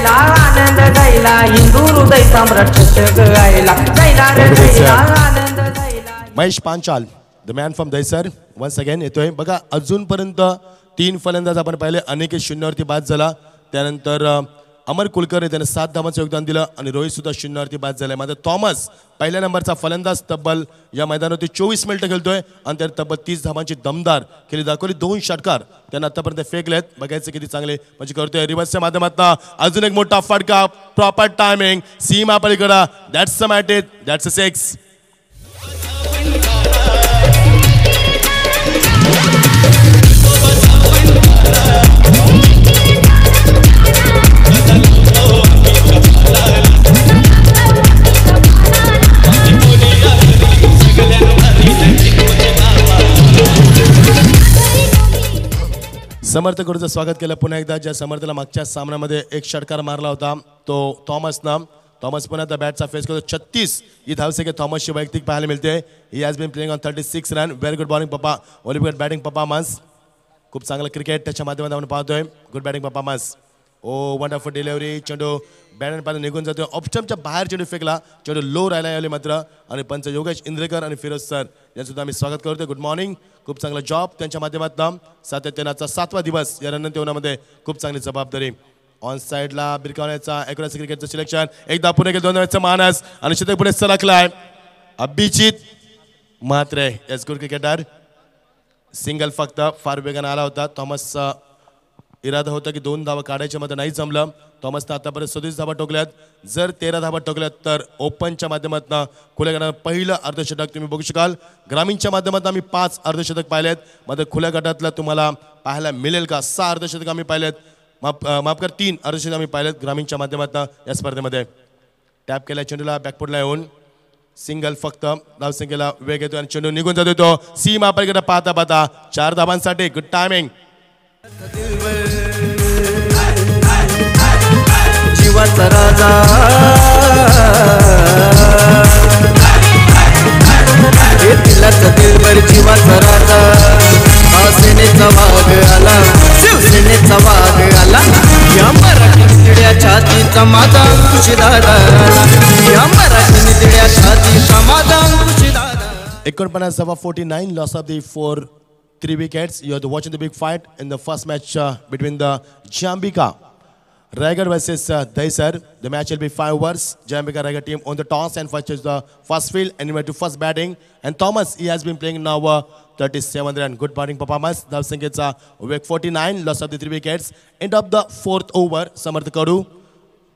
Anand जायला हिंदू हृदय सम्राट गायला आनंद जायला. Mahesh Panchal the man from Dahisar once again येतोय. बघा अजूनपर्यंत 3 फलंदाज आपण पाहिले. अनिकेत शून्यावरती बाद झाला. त्यानंतर अमर कुलकर त्याने 7 धावांचं योगदान दिलं आणि रोहित सुद्धा शून्यावरती बाद झालाय. मात्र थॉमस पहिल्या नंबरचा फलंदाज तब्बल या मैदानावरती 24 मिनिटं खेळतोय आणि त्याने तब्बल 30 धावांची दमदार खेळी दाखवली. 2 षटकार त्यांना आतापर्यंत फेकलेत. बघायचं किती चांगले म्हणजे करतोय. रिव्हर्सच्या माध्यमातून अजून एक मोठा फटका. प्रॉपर टायमिंग सीमा पलीकडे. That's a mat it. That's a 6. Samarth कडूचं स्वागत केलं पुन्हा एकदा. ज्या समर्थला मागच्या सामन्यामध्ये एक षटकार मारला होता तो थॉमसनं. थॉमस पुन्हा आता बॅटचा फेस करतो. 36 ही धावसंख्या थॉमसची वैयक्तिक पाहायला मिळते. He has been playing on 36 run. Very good bowling Olympic batting performance. खूप चांगलं क्रिकेट त्याच्या माध्यमातून आपण पाहतोय. Good batting performance. Oh wonderful delivery. चेंडू बॅट पासून निघून जातोय. ऑप्शनच्या बाहेर चेंडू फेकला. चेंडू लो राहिला यावेळी मात्र. आणि पंच योगेश इंद्रेकर आणि फिरोज सर यांचं आम्ही स्वागत करतोय. Good morning. खूप चांगला जॉब त्यांच्या माध्यमातून. सातत्याचा 7वा दिवस या रणनीतीमध्ये खूप चांगली जबाबदारी. ऑन साईडला बिरकावण्याचा एकराचं क्रिकेटचं सिलेक्शन. एकदा पुणे गेलं 2 वेळेचा मानस आणि शतक पुढे सरकलाय. Abhijit Mhatre is good cricketer. Single फक्त फार वेगाने आला होता. थॉमसचा इरादा होता की 2 धावा काढायच्या मध्ये नाही जमलं. थॉमसनं आतापर्यंत 37 धावा ठोकल्यात. जर 13 धावा ठोकल्यात तर ओपनच्या माध्यमातून खुल्या गटात पहिलं अर्धशतक तुम्ही बघू शकाल. ग्रामीणच्या माध्यमातून आम्ही 5 अर्धशतक पाहिलेत. मात्र खुल्या गटातलं तुम्हाला पाहायला मिळेल का 6 अर्धशतक आम्ही पाहिलेत. माफ कर 3 अर्धशतक आम्ही पाहिलेत ग्रामीणच्या माध्यमातून या स्पर्धेमध्ये. टॅप केल्या चेंडूला बॅकफुटला येऊन सिंगल फक्त धावसंख्येला वेग येतो आणि चेंडू निघून जातो. तो सीमा पलीकडे पाहता पाहता 4 धावांसाठी. Good timing. जीवाचा राजा हे दिलाचा दिलबर जीवाचा राजा. सेनेचा वाघ आला शिवसेनेचा वाघ आला. या मराठी निळ्या छातीचा माझा खुशी दादा. या मराठी निळ्या छातीचा माझा खुशी दादा. 49 loss of the 3 wickets. You are watching the big fight in the first match between the Jambika Raigad versus Daisar. The match will be 5 overs. Jambika Raigad team on the toss and first is the first field anyway to first batting. And Thomas, he has been playing now 37 run. Good batting performance. Dhav Sankhyaचा wicket 49, loss of the 3 wickets. End of the 4th over. Samarth Kadu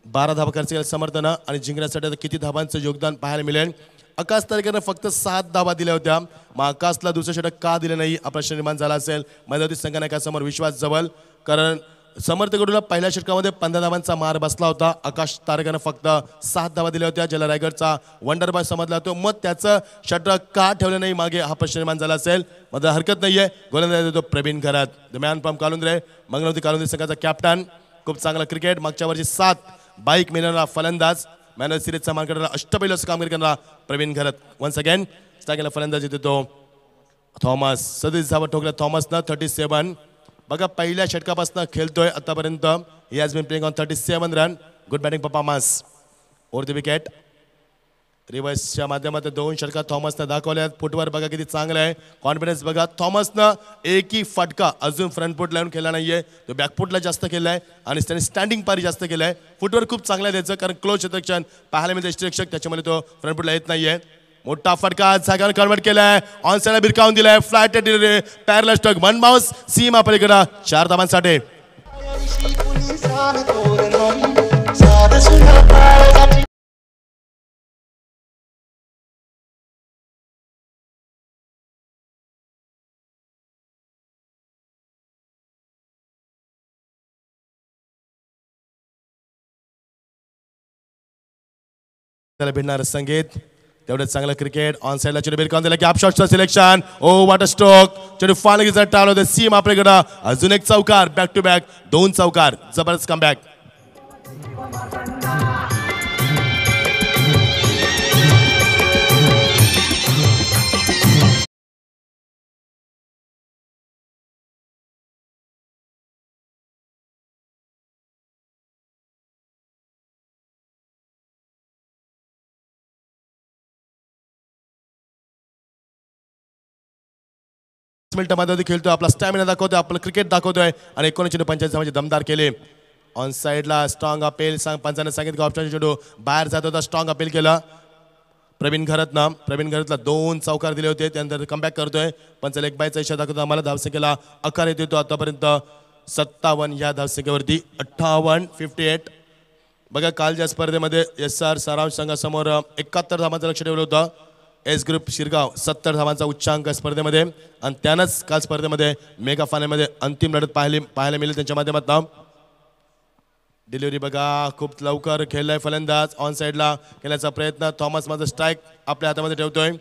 12 धावा खर्च केला समर्थनं आणि जिंकण्यासाठी आता किती धावांचं योगदान पाहायला मिळेल. आकाश तारखेनं फक्त 7 धावा दिल्या होत्या. मग आकाशला दुसरं षटक का दिलं नाही हा प्रश्न निर्माण झाला असेल. मैदानी संघनायकासमोर विश्वास जवळ, कारण समर्थ कडूला पहिल्या षटकामध्ये 15 धावांचा मार बसला होता. आकाश तारखेनं फक्त 7 धावा दिल्या होत्या, ज्याला रायगडचा वंडर बॉय समजला जातो. मग त्याचं षटक का ठेवलं नाही मागे हा प्रश्न निर्माण झाला असेल. मात्र हरकत नाहीये. गोलंदाज देतो Pravin Kharat. The man from Kalundre, मंगळवती कालुंद्रे संघाचा कॅप्टन. खूप चांगला क्रिकेट. मागच्या वर्षी 7 बाईक मिळणारा फलंदाज, मॅन ऑफ सिरीजचा मान करणारा अष्टपैलू असं कामगिरी करणारा प्रवीण खरात. वन्स अगेन स्टार्टिंगला फलंदाजी देतो थॉमस. 37 धावा ठोकल्या थॉमसनं. 37. बघा पहिल्या षटकापासून खेळतोय आतापर्यंत. He has been playing on 37 run. Good batting performance. Over the wicket. रिव्हर्सच्या माध्यमातून 2 षटकात थॉमसनं दाखवल्यात. फुटवर बघा किती चांगलं आहे. कॉन्फिडन्स बघा. थॉमसनं एकही फटका अजून फ्रंट फुट लावून खेळला नाहीये. तो बॅकफुटला जास्त केलाय आणि त्याने स्टँडिंग पारी जास्त केलाय. फुटवर खूप चांगला आहे त्याचं, कारण क्लोज क्षेत्ररक्षण पाहायला मिळते क्षेत्ररक्षक, त्याच्यामुळे तो फ्रंट फुटला येत नाहीये. मोठा फटका जागावर कन्वर्ट केलाय. ऑन साइडला बिरकावून दिलाय. फ्लॅट पॅरल स्ट्रोक 1 बाउन्स. सीमा पलीकडे 4 धावांसाठी. त्याला भिडणार संगीत. तेवढं चांगलं क्रिकेट. ऑन साइडला चेंडू बिरकावून दिला. गॅप शॉटचं सिलेक्शन. ओ वॉटर स्ट्रोक. चेंडू फालगीचा टाळलं होतं. सीम आपल्याकडं. अजून एक चौकार. बॅक टू बॅक 2 चौकार. जबरदस्त कमबॅक. मिनिटांमध्ये खेळतोय. आपला स्टॅमिना दाखवतोय, आपलं क्रिकेट दाखवतोय आणि 1945 धावांचे दमदार केले. ऑन साइडला स्ट्रॉंग अपील. पंचाने सांगितलं ऑप्शन चेंडू बाहेर जात होता. स्ट्रॉंग अपील केलं प्रवीण खरातनं. प्रवीण खरातला 2 चौकार दिले होते. त्यानंतर कमबॅक करतोय. पंचाला एक बायचा इशारा दाखवतो आम्हाला. धावसंख्येला 11 येतो आतापर्यंत 57 या धावसंख्येवरती. 58. बघा कालच्या स्पर्धेमध्ये SR सारांश संघासमोर 71 धावांचं लक्ष ठेवलं होतं. एस ग्रुप शिरगाव 70 धावांचा उच्चांक स्पर्धेमध्ये, आणि त्यानंच काल स्पर्धेमध्ये मेगा फायनलमध्ये अंतिम लढत पाहायला मिळेल त्यांच्या माध्यमातून. डिलिव्हरी बघा खूप लवकर खेळलाय फलंदाज. ऑन साइडला खेळण्याचा प्रयत्न. थॉमस माझा स्ट्राईक आपल्या हातामध्ये ठेवतोय.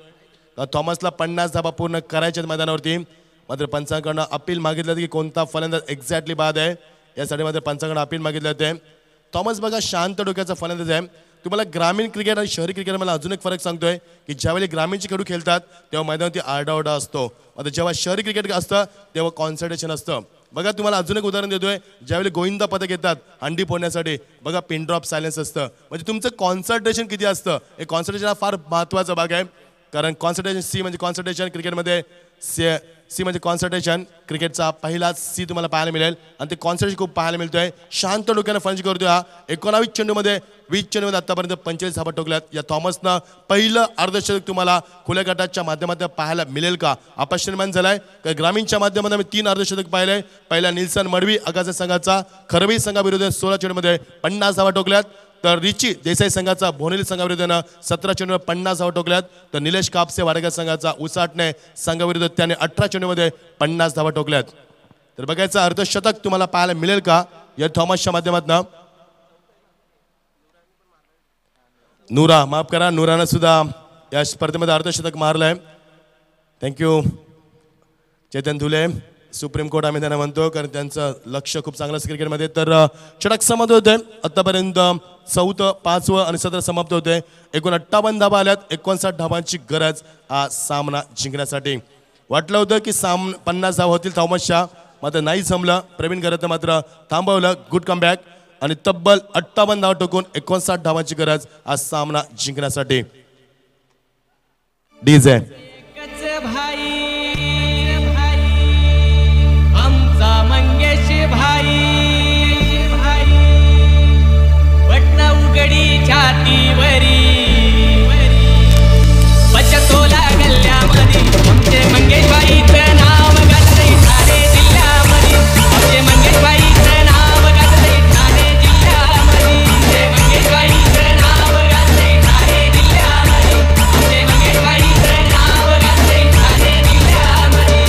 थॉमसला 50 धावा पूर्ण करायच्या मैदानावरती. मात्र पंचांकडनं अपील मागितलं की कोणता फलंदाज एक्झॅक्टली बाद आहे यासाठी मात्र पंचांकडनं अपील मागितले होते. थॉमस बघा शांत डोक्याचा फलंदाज आहे. तुम्हाला ग्रामीण क्रिकेट आणि शहरी क्रिकेट मला अजून एक फरक सांगतोय की ज्यावेळी ग्रामीणचे खेळाडू खेळतात तेव्हा मैदानावरती आरडाओरडा असतो. आता जेव्हा शहरी क्रिकेट असतं तेव्हा कॉन्सन्ट्रेशन असतं. बघा तुम्हाला अजून एक उदाहरण देतोय. ज्यावेळी गोविंदा पदक येतात हंडी फोडण्यासाठी बघा पिन ड्रॉप सायलेन्स असतं. म्हणजे तुमचं कॉन्सन्ट्रेशन किती असतं हे कॉन्सन्ट्रेशन हा फार महत्त्वाचा भाग आहे. कारण कॉन्सन्ट्रेशन सी म्हणजे कॉन्सन्ट्रेशन क्रिकेटमध्ये. सी म्हणजे कॉन्सन्ट्रेशन. क्रिकेटचा पहिलाच सी तुम्हाला पाहायला मिळेल आणि ते कॉन्सन्ट्रेशन खूप पाहायला मिळतोय. शांत डोक्यानं फलंदाजी करतोय हा. 19 चेंडूमध्ये 20 चेंडूमध्ये आतापर्यंत 45 धावा ठोकल्यात. या थॉमसनं पहिलं अर्धशतक तुम्हाला खुल्या गटाच्या माध्यमातून पाहायला मिळेल का हा प्रश्न निर्माण झालाय. ग्रामीणच्या माध्यमातून मी 3 अर्धशतक पाहिलंय. पहिला निल्सन मडवी आगाचा संघाचा खरबी संघाविरुद्ध 16 चेंडूमध्ये 50 धावा ठोकल्यात. तर रिची देसाई संघाचा भोनेली संघाविरुद्ध 17 चेंडूमध्ये 50 धावा ठोकल्यात. तर निलेश कापसे वाडगा संघाचा उसाटणे संघाविरुद्ध त्याने 18 चेंडूमध्ये 50 धावा ठोकल्यात. तर बघायचं अर्धशतक तुम्हाला पाहायला मिळेल का या थॉमसच्या माध्यमातून. नूरा माफ करा, नूरानं सुद्धा या स्पर्धेमध्ये अर्धशतक मारलंय. थँक्यू चेतन धुले. सुप्रीम कोर्ट आम्ही त्यांना म्हणतो कारण त्यांचं लक्ष खूप चांगलं असतं क्रिकेटमध्ये. तर षटक समाप्त होते आतापर्यंत 4th 5व आणि 17 समाप्त होते. एकूण 58 धावा आल्यात. 59 धावांची गरज हा सामना जिंकण्यासाठी. वाटलं होतं की 50 धावा होतील थॉमसच्या, मात्र नाही जमलं. प्रवीण खरातनं मात्र थांबवलं. गुड कमबॅक आणि तब्बल 58 धावा ठोकून 59 धावांची गरज हा सामना जिंकण्यासाठी. डीजे आमचा मंगेश भाई. घडी छातीवरी बचतोला गल्ल्यामध्ये आमचे मंगेशबाईचं नाव गाजतंय ठाणे जिल्ह्यामध्ये आमचे मंगेशबाईचं नाव गाजतंय ठाणे जिल्ह्यामध्ये आमचे मंगेशबाईचं नाव गाजतंय ठाणे जिल्ह्यामध्ये आमचे मंगेशबाईचं नाव गाजतंय ठाणे जिल्ह्यामध्ये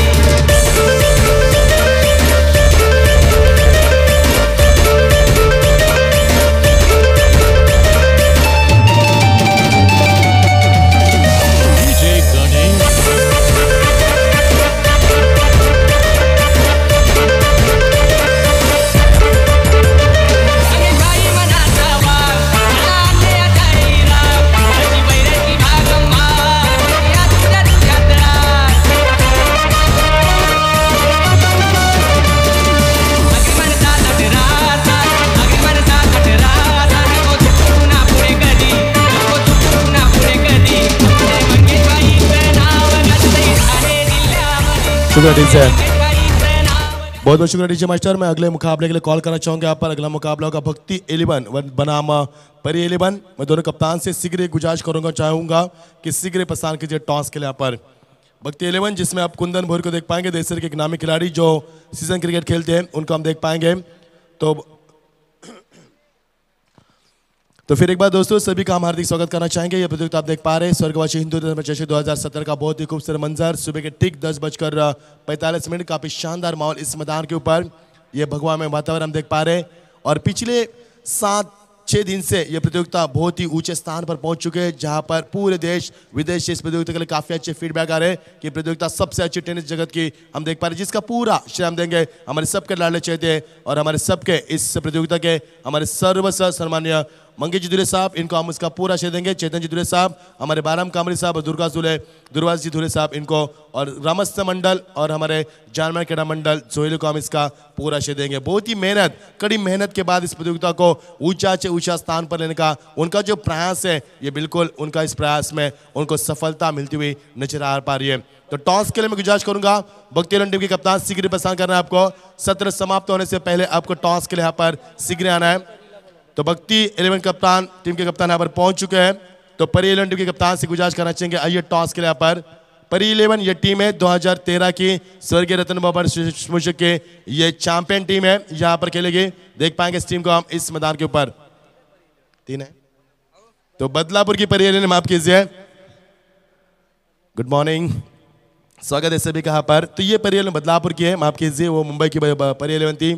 शुक्रिया टीम से, बहुत बहुत शुक्रिया डीजे मास्टर। मैं अगले मुकाबले के लिए कॉल करना चाहूँगा। यहाँ पर अगला मुकाबला होगा भक्ति 11 बनाम परी 11। मैं दोनों कप्तान से शीघ्र गुजारिश करूँगा चाहूँगा कि शीघ्र प्रस्थान कीजिए टॉस के लिए। यहाँ पर भक्ति 11 जिसमें आप कुंदन भोर को देख पाएंगे, देशर के एक नामी खिलाड़ी जो सीजन क्रिकेट खेलते हैं, उनको हम देख पाएंगे। तो फिर एक बार दोस्तों सभी का हम हार्दिक स्वागत करना चाहेंगे। ये प्रतियोगिता आप देख पा रहे हैं स्वर्गवासी हिंदू धर्म जश्न 2017 का बहुत ही खूबसूरत मंजर। सुबह के ठीक 10:45 काफी शानदार माहौल इस मैदान के ऊपर, ये भगवा में वातावरण हम देख पा रहे हैं। और पिछले 7-6 दिन से ये प्रतियोगिता बहुत ही ऊंचे स्थान पर पहुंच चुके हैं, जहां पर पूरे देश विदेश से इस प्रतियोगिता के लिए काफी अच्छे फीडबैक आ रहे हैं कि प्रतियोगिता सबसे अच्छी टेनिस जगत की हम देख पा रहे हैं, जिसका पूरा श्रेय हम देंगे हमारे सबके लाडले चहेते और हमारे सबके इस प्रतियोगिता के हमारे सर्वस्व सम्मान्य मंगेश जी धुले साहब, इनको हम उसका पूरा श्रेय देंगे। चेतन जी धुले साहब, हमारे बाराम कामरी साहब, दुर्वास जी धुले साहब, इनको और रामस्थ मंडल और हमारे जानवर क्रीड़ा मंडल जोहेल को हम इसका पूरा श्रेय देंगे। बहुत ही मेहनत, कड़ी मेहनत के बाद इस प्रतियोगिता को ऊंचा से ऊंचा स्थान पर लेने का उनका जो प्रयास है, ये बिल्कुल उनका इस प्रयास में उनको सफलता मिलती हुई नजर आ पा रही है। तो टॉस के लिए मैं गुजारिश करूंगा भक्ति 11 टीम के कप्तान शीघ्र प्रस्थान करना है आपको। सत्र समाप्त होने से पहले आपको टॉस के लिए यहाँ पर शीघ्र आना है। तो भक्ति 11 कप्तान टीम के कप्तान यहाँ पर पहुंच चुके हैं। तो परी 11 टीम के कप्तान से गुजारिश करना चाहेंगे, आइए टॉस के लिए यहाँ पर। परी 11 ये टीम है 2013 की स्वर्गीय रतन बाबा स्मृशक के ये चैंपियन टीम है, यहाँ पर खेलेगी। देख पाएंगे इस टीम को हम इस मैदान के ऊपर। 3 है तो बदलापुर की परी 11 माफ कीजिए। गुड मॉर्निंग, स्वागत है सभी का यहाँ पर। तो ये परी 11 बदलापुर की है, माफ कीजिए, वो मुंबई की परी 11 थी।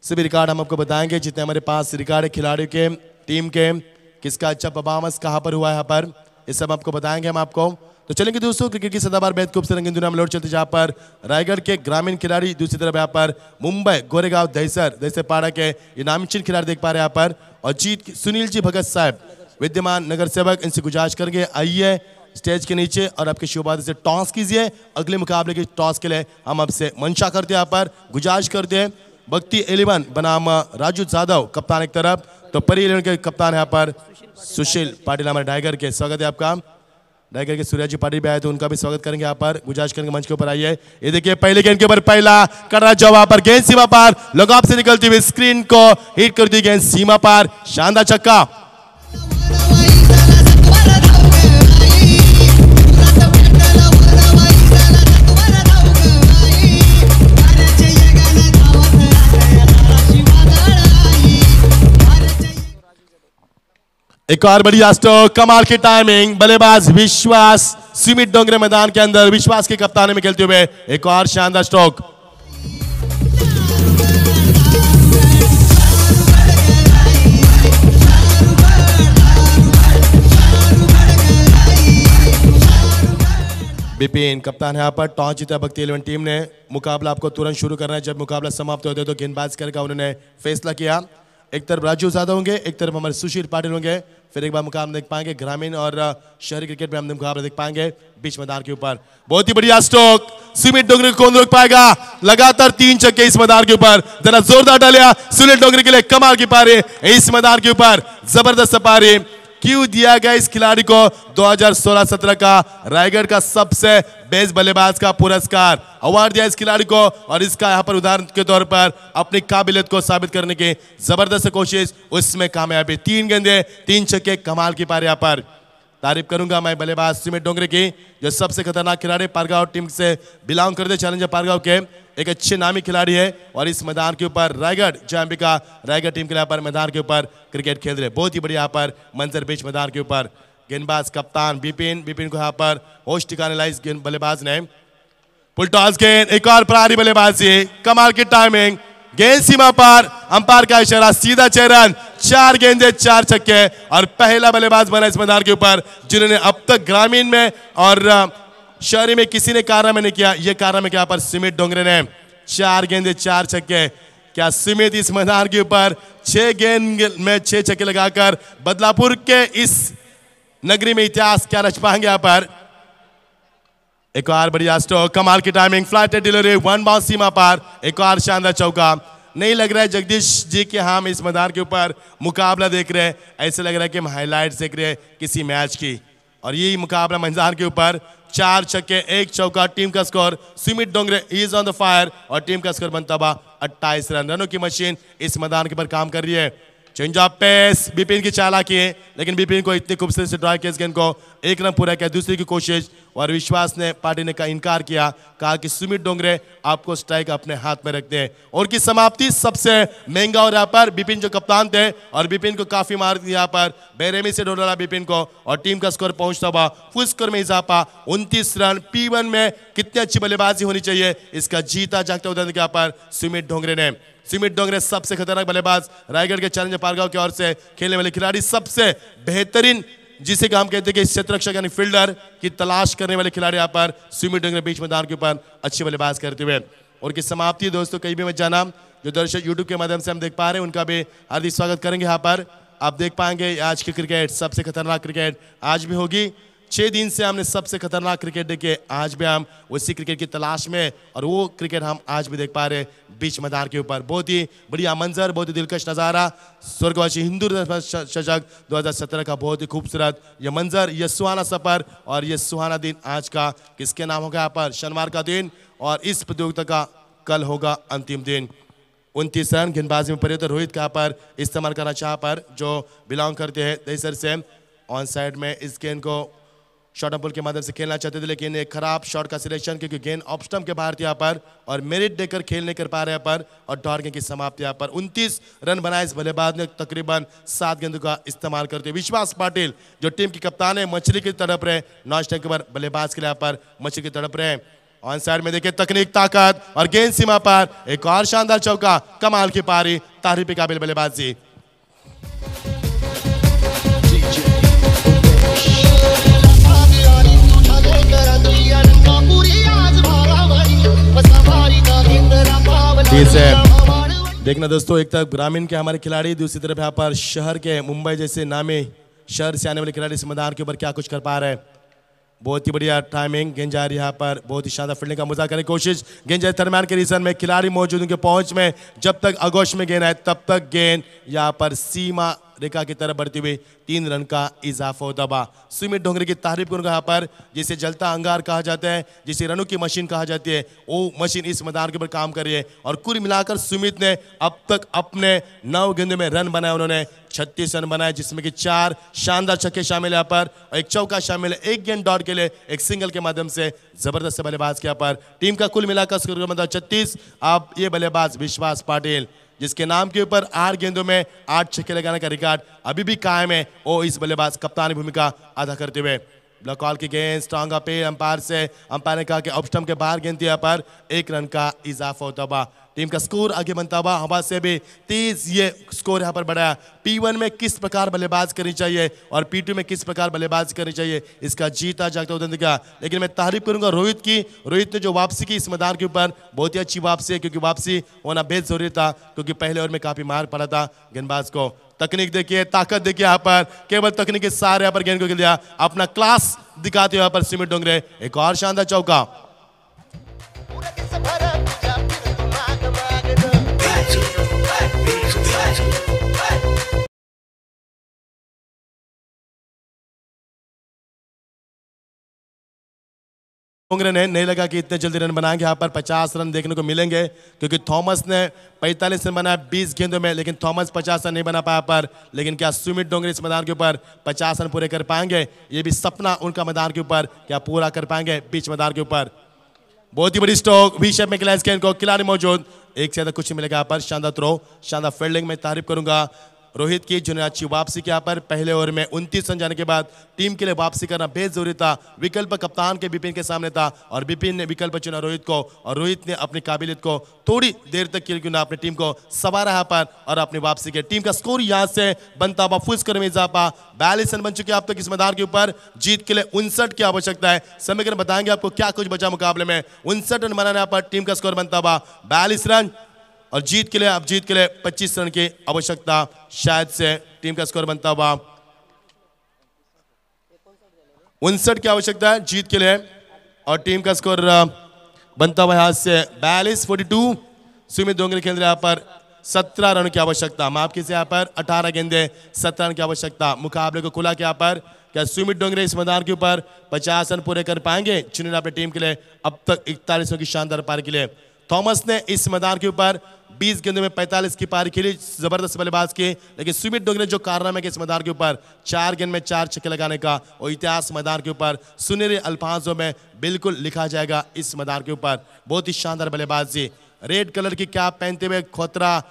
सभी रिकॉर्ड हम आपको बताएंगे जितने हमारे पास रिकॉर्ड है खिलाड़ियों के, टीम के, किसका अच्छा परफॉर्मेंस कहाँ पर हुआ है यहाँ पर, ये सब आपको बताएंगे हम आपको। तो चलेंगे दोस्तों क्रिकेट की सदाबहार बेहद खूबसूरत रंगीन दुनिया में लौट चलते, जहाँ पर रायगढ़ के ग्रामीण खिलाड़ी, दूसरी तरफ यहाँ पर मुंबई गोरेगांव दहसर पाड़ा के नामचीन खिलाड़ी देख पा रहे हैं यहाँ पर। और जीत सुनील जी भगत साहब विद्यमान नगर सेवक, इनसे गुजारिश करेंगे आइए स्टेज के नीचे और आपके शुभारंभ से टॉस कीजिए। अगले मुकाबले के टॉस के लिए हम आपसे मंशा करते हैं, यहाँ पर गुजारिश करते हैं। भक्ति 11 बनाम राजू जाधव कप्तान एक तरफ, तो परी 11 के कप्तान यहाँ पर सुशील पाटिल हमारे टाइगर के। स्वागत है आपका। टाइगर के सूर्या जी पाटिल भी आए तो उनका भी स्वागत करेंगे यहाँ पर। गुजारिश करेंगे मंच के ऊपर आइए। ये देखिए पहले गेंद के ऊपर पहला कड़ा जवाब पर गेंद सीमा पार, लगाव से निकलती हुई स्क्रीन को हिट करती गेंद सीमा पार, शानदार छक्का। एक और बढ़िया स्ट्रोक, कमाल की टाइमिंग, बल्लेबाज विश्वास सीमित डोंगरे मैदान के अंदर विश्वास के कप्तानी में खेलते हुए एक और शानदार स्ट्रोक। बिपिन कप्तान है यहाँ पर। टॉस जीता भक्ति 11 टीम ने। मुकाबला आपको तुरंत शुरू करना है, जब मुकाबला समाप्त होता है तो गेंदबाज करके उन्होंने फैसला किया। एक तरफ राजू यादव होंगे, एक तरफ हमारे सुशील पाटिल होंगे। फिर एक बार मुकाबला देख पाएंगे ग्रामीण और शहरी क्रिकेट में हम मुकाबला देख पाएंगे बीच मैदान के ऊपर। बहुत ही बढ़िया स्ट्रोक, सुमित डोंगरे कौन रोक पाएगा? लगातार 3 छक्के इस मैदान के ऊपर, जरा जोरदार डालिया सुनील डोंगरे के लिए। कमाल की पारी इस मैदान के ऊपर, जबरदस्त पारी। क्यों दिया गया इस खिलाड़ी को 2016-17 का रायगढ़ का सबसे बेस्ट बल्लेबाज का पुरस्कार अवार्ड दिया इस खिलाड़ी को। और इसका यहाँ पर उदाहरण के तौर पर अपनी काबिलियत को साबित करने की जबरदस्त कोशिश, उसमें कामयाबी। 3 गेंदे 3 छक्के, कमाल की पारी। यहाँ पर तारीफ करूंगा मैं बल्लेबाज सुमित डोंगरे की, जो सबसे खतरनाक खिलाड़ी पारगांव टीम से बिलोंग करते, चैलेंजर पारगांव के एक अच्छे नामी खिलाड़ी है। और इस मैदान के ऊपर रायगढ़ जयंबिका रायगढ़ टीम के यहाँ पर मैदान के ऊपर क्रिकेट खेल रहे, बहुत ही बढ़िया यहाँ पर मंजर बीच मैदान के ऊपर। गेंदबाज कप्तान बिपिन को यहाँ पर होश ठिकाने लाई इस गेंद बल्लेबाज ने। पुलटॉस गेंद, एक और प्रहारी बल्लेबाजी, कमाल की टाइमिंग, गेंद सीमा पार, अंपायर का इशारा, सीधा चेरन, 4 गेंदे 4 छक्के। और पहला बल्लेबाज बना इस मैदान के ऊपर जिन्होंने अब तक ग्रामीण में और शहरी में किसी ने कारनामे नहीं किया। ये कारनामे क्या पर सुमित डोंगरे ने, 4 गेंदे 4 छक्के। क्या सुमित इस मैदान के ऊपर 6 गेंद में 6 छक्के लगाकर बदलापुर के इस नगरी में इतिहास क्या रच पाएंगे? यहाँ पर एक और बढ़िया स्ट्रोक, कमाल की टाइमिंग, फ्लाइट डिलीवरी, 1 बाउंस सीमा पार, एक और शानदार चौका। नहीं लग रहा है जगदीश जी कि हम इस मैदान के ऊपर मुकाबला देख रहे हैं, ऐसे लग रहा है कि हम हाईलाइट्स देख रहे हैं किसी मैच की। और यही मुकाबला मैदान के ऊपर, 4 छक्के 1 चौका, टीम का score Sumit Dongre is on the fire. और टीम का स्कोर बनता हुआ 28 रन। रनों की मशीन इस मैदान के ऊपर काम कर रही है। चेंज ऑफ पेस, बिपिन की चालाकी है, लेकिन बिपिन को इतनी खूबसूरती से ड्राइव किया, इस गेंद को 1 रन पूरा किया। दूसरी की कोशिश, और विश्वास ने पार्टी ने का इनकार किया, कहा कि सुमित डोंगरे आपको स्ट्राइक अपने हाथ में रखते हैं। और की समाप्ति सबसे महंगा और यहाँ पर बिपिन जो कप्तान थे, और बिपिन को काफी मार यहाँ पर बेरहमी से डाला बिपिन को। और टीम का स्कोर पहुंचता हुआ फुल स्कोर में इजाफा 29 रन। P1 में कितनी अच्छी बल्लेबाजी होनी चाहिए, इसका जीता जागता उदाहरण यहाँ पर सुमित डोंगरे ने। सुमित डोंगरे सबसे खतरनाक बल्लेबाज रायगढ़ के चैलेंजर पारगांव की ओर से खेलने वाले खिलाड़ी, सबसे बेहतरीन जिसे हम कहते हैं कि क्षेत्ररक्षक यानी फील्डर की तलाश करने वाले खिलाड़ी यहाँ पर सुमित डोंगरे बीच मैदान के ऊपर अच्छी बल्लेबाज करते हुए। और की समाप्ति दोस्तों कहीं भी मत जाना, जो दर्शक यूट्यूब के माध्यम से हम देख पा रहे हैं उनका भी हार्दिक स्वागत करेंगे। यहाँ पर आप देख पाएंगे आज की क्रिकेट सबसे खतरनाक क्रिकेट आज भी होगी। 6 दिन से हमने सबसे खतरनाक क्रिकेट देखे, आज भी हम उसी क्रिकेट की तलाश में, और वो क्रिकेट हम आज भी देख पा रहे हैं बीच मैदान के ऊपर। बहुत ही बढ़िया मंजर, बहुत ही दिलकश नज़ारा। स्वर्गवासी हिंदू शतक 2017 का बहुत ही खूबसूरत ये मंजर, ये सुहाना सफर और ये सुहाना दिन आज का किसके नाम होगा? यहाँ पर शनिवार का दिन, और इस प्रतियोगिता का कल होगा अंतिम दिन। 29 रन गेंदबाजी में परिवर्तन रोहित का पर इस्तेमाल करना चाह पर जो बिलोंग करते हैं दहीसर से, ऑन साइड में इस गेंद को शॉर्ट पुल के माध्यम से खेलना चाहते थे, लेकिन एक खराब शॉट का सिलेक्शन, क्योंकि गेंद ऑफ स्टंप के बाहर थी यहाँ पर, और मेरिट देकर खेल नहीं कर पा रहे यहाँ पर। और डॉट गेंद की समाप्ति यहाँ पर 29 रन बनाए इस बल्लेबाज ने तकरीबन 7 गेंदों का इस्तेमाल करते हुए। विश्वास पाटिल जो टीम की कप्तान है, मछली की तड़प रहे, नॉन स्ट्राइक के बाद बल्लेबाज के लिए यहाँ पर मछली की तड़प रहे। ऑन साइड में देखिए तकनीक, ताकत और गेंद सीमा पर, एक और शानदार चौका, कमाल की पारी, तारीफ के काबिल बल्लेबाजी। देखना दोस्तों, एक तरफ ग्रामीण के हमारे खिलाड़ी, दूसरी तरफ यहाँ पर शहर के मुंबई जैसे नामी शहर से आने वाले खिलाड़ी इस मैदान के ऊपर क्या कुछ कर पा रहे हैं। बहुत ही बढ़िया टाइमिंग, गेंद जा रही है यहाँ पर, बहुत ही शानदार फील्डिंग का मजा करने की कोशिश। गेंद जाए दरम्यान के रीजन में, खिलाड़ी मौजूद उनके पहुंच में, जब तक आगोश में गेंद आए तब तक गेंद यहाँ पर सीमा रेखा की तरफ बढ़ती हुई 3 रन का इजाफा होता हुआ। सुमित डोंगरे की तारीफ करूंगा यहाँ पर, जिसे जलता अंगार कहा जाता है, जिसे रनों की मशीन कहा जाती है, वो मशीन इस मैदान के ऊपर काम कर रही है। और कुल मिलाकर सुमित ने अब तक अपने 9 गेंदों में रन बनाए, उन्होंने 36 रन बनाए, जिसमें कि 4 शानदार छक्के शामिल है यहाँ पर, और 1 चौका शामिल है। 1 गेंद डॉट के लिए 1 सिंगल के माध्यम से जबरदस्त बल्लेबाज के यहाँ पर। टीम का कुल मिलाकर स्कोर मतलब 36। अब ये बल्लेबाज विश्वास पाटिल, जिसके नाम के ऊपर 8 गेंदों में 8 छक्के लगाने का रिकॉर्ड अभी भी कायम है, वो इस बल्लेबाज कप्तानी भूमिका अदा करते हुए। ब्लॉक कॉल की गेंद स्ट्रॉन्ग अपील अंपायर से, अंपायर ने कहा कि ऑफ स्टंप के बाहर गेंद दिया पर 1 रन का इजाफा होता हुआ। टीम का स्कोर आगे बनता हुआ, हवा से भी 30 ये स्कोर यहाँ पर बढ़ाया। P1 में किस प्रकार बल्लेबाज करनी चाहिए और P2 में किस प्रकार बल्लेबाज करनी चाहिए, इसका जीता जागता उदाहरण दिखा। लेकिन मैं तारीफ करूंगा रोहित की, रोहित ने जो वापसी की इस मैदान के ऊपर, बहुत ही अच्छी वापसी है, क्योंकि वापसी होना बेहद जरूरी था, क्योंकि पहले ओवर में काफी मार पड़ा था गेंदबाज को। तकनीक देखिए, ताकत देखिए, यहाँ पर केवल तकनीक के सारे यहाँ पर गेंद को दिया, अपना क्लास दिखाते हुए यहाँ पर सुमित डोंगरे। एक और शानदार चौका। डोंगरे ने नहीं लगा कि इतने जल्दी रन बनाएंगे। यहाँ पर 50 रन देखने को मिलेंगे क्योंकि थॉमस ने 45 रन बनाया 20 गेंदों में, लेकिन थॉमस 50 रन नहीं बना पाया पर। लेकिन क्या सुमित डोंगरे इस मैदान के ऊपर 50 रन पूरे कर पाएंगे? ये भी सपना उनका मैदान के ऊपर, क्या पूरा कर पाएंगे बीच मैदान के ऊपर? बहुत ही बड़ी स्ट्रोक वी शेप में खिलाया इस गेंद को, खिलाड़ी मौजूद, एक से ज्यादा कुछ नहीं मिलेगा यहाँ पर। शानदार थ्रो, शानदार फील्डिंग में तारीफ करूंगा रोहित की, जिन्होंने अच्छी वापसी की यहाँ पर। पहले ओवर में 29 रन जाने के बाद टीम के लिए वापसी करना बेहद जरूरी था। विकल्प कप्तान के बिपिन के सामने था और बिपिन ने विकल्प चुना रोहित को, और रोहित ने अपनी काबिलियत को थोड़ी देर तक क्यों ना अपनी टीम को संवारा यहाँ पर और अपनी वापसी के। टीम का स्कोर यहाँ से बनता हुआ फुल स्कोर में इजाफा, 42 रन बन चुके हैं अब तक इस मैदान के ऊपर। जीत के लिए 59 की आवश्यकता है। समीकरण बताएंगे आपको क्या कुछ बचा मुकाबले में। 59 रन बनाने पर टीम का स्कोर बनता हुआ 42 रन, और जीत के लिए 25 रन की आवश्यकता, शायद से टीम का स्कोर बनता हुआ 59 की आवश्यकता है जीत के लिए, और टीम का स्कोर बनता हुआ यहाँ से 42-42। सुमित डोंगरे खेल रहे यहाँ पर 17 रन की आवश्यकता, माफ कीजिए यहाँ पर 18 गेंदे 17 रन की आवश्यकता। मुकाबले को खुला किया पर क्या सुमित डोंगरे इस मैदान के ऊपर 50 रन पूरे कर पाएंगे, जिन्होंने अपनी टीम के लिए अब तक 41 रन की शानदार पारी के लिए। थॉमस ने इस मैदान के ऊपर 20 गेंदों में 45 की पारी खेली, जबरदस्त बल्लेबाज की। लेकिन सुमित डोंगरे जो कारनामे के इस मैदान के ऊपर 4 गेंद में 4 छक्के लगाने का, और इतिहास मैदान के ऊपर सुनहरे अल्फाजों में बिल्कुल लिखा जाएगा इस मैदान के ऊपर। बहुत ही शानदार बल्लेबाजी, रेड कलर की कैप पहनते हुए खतरा,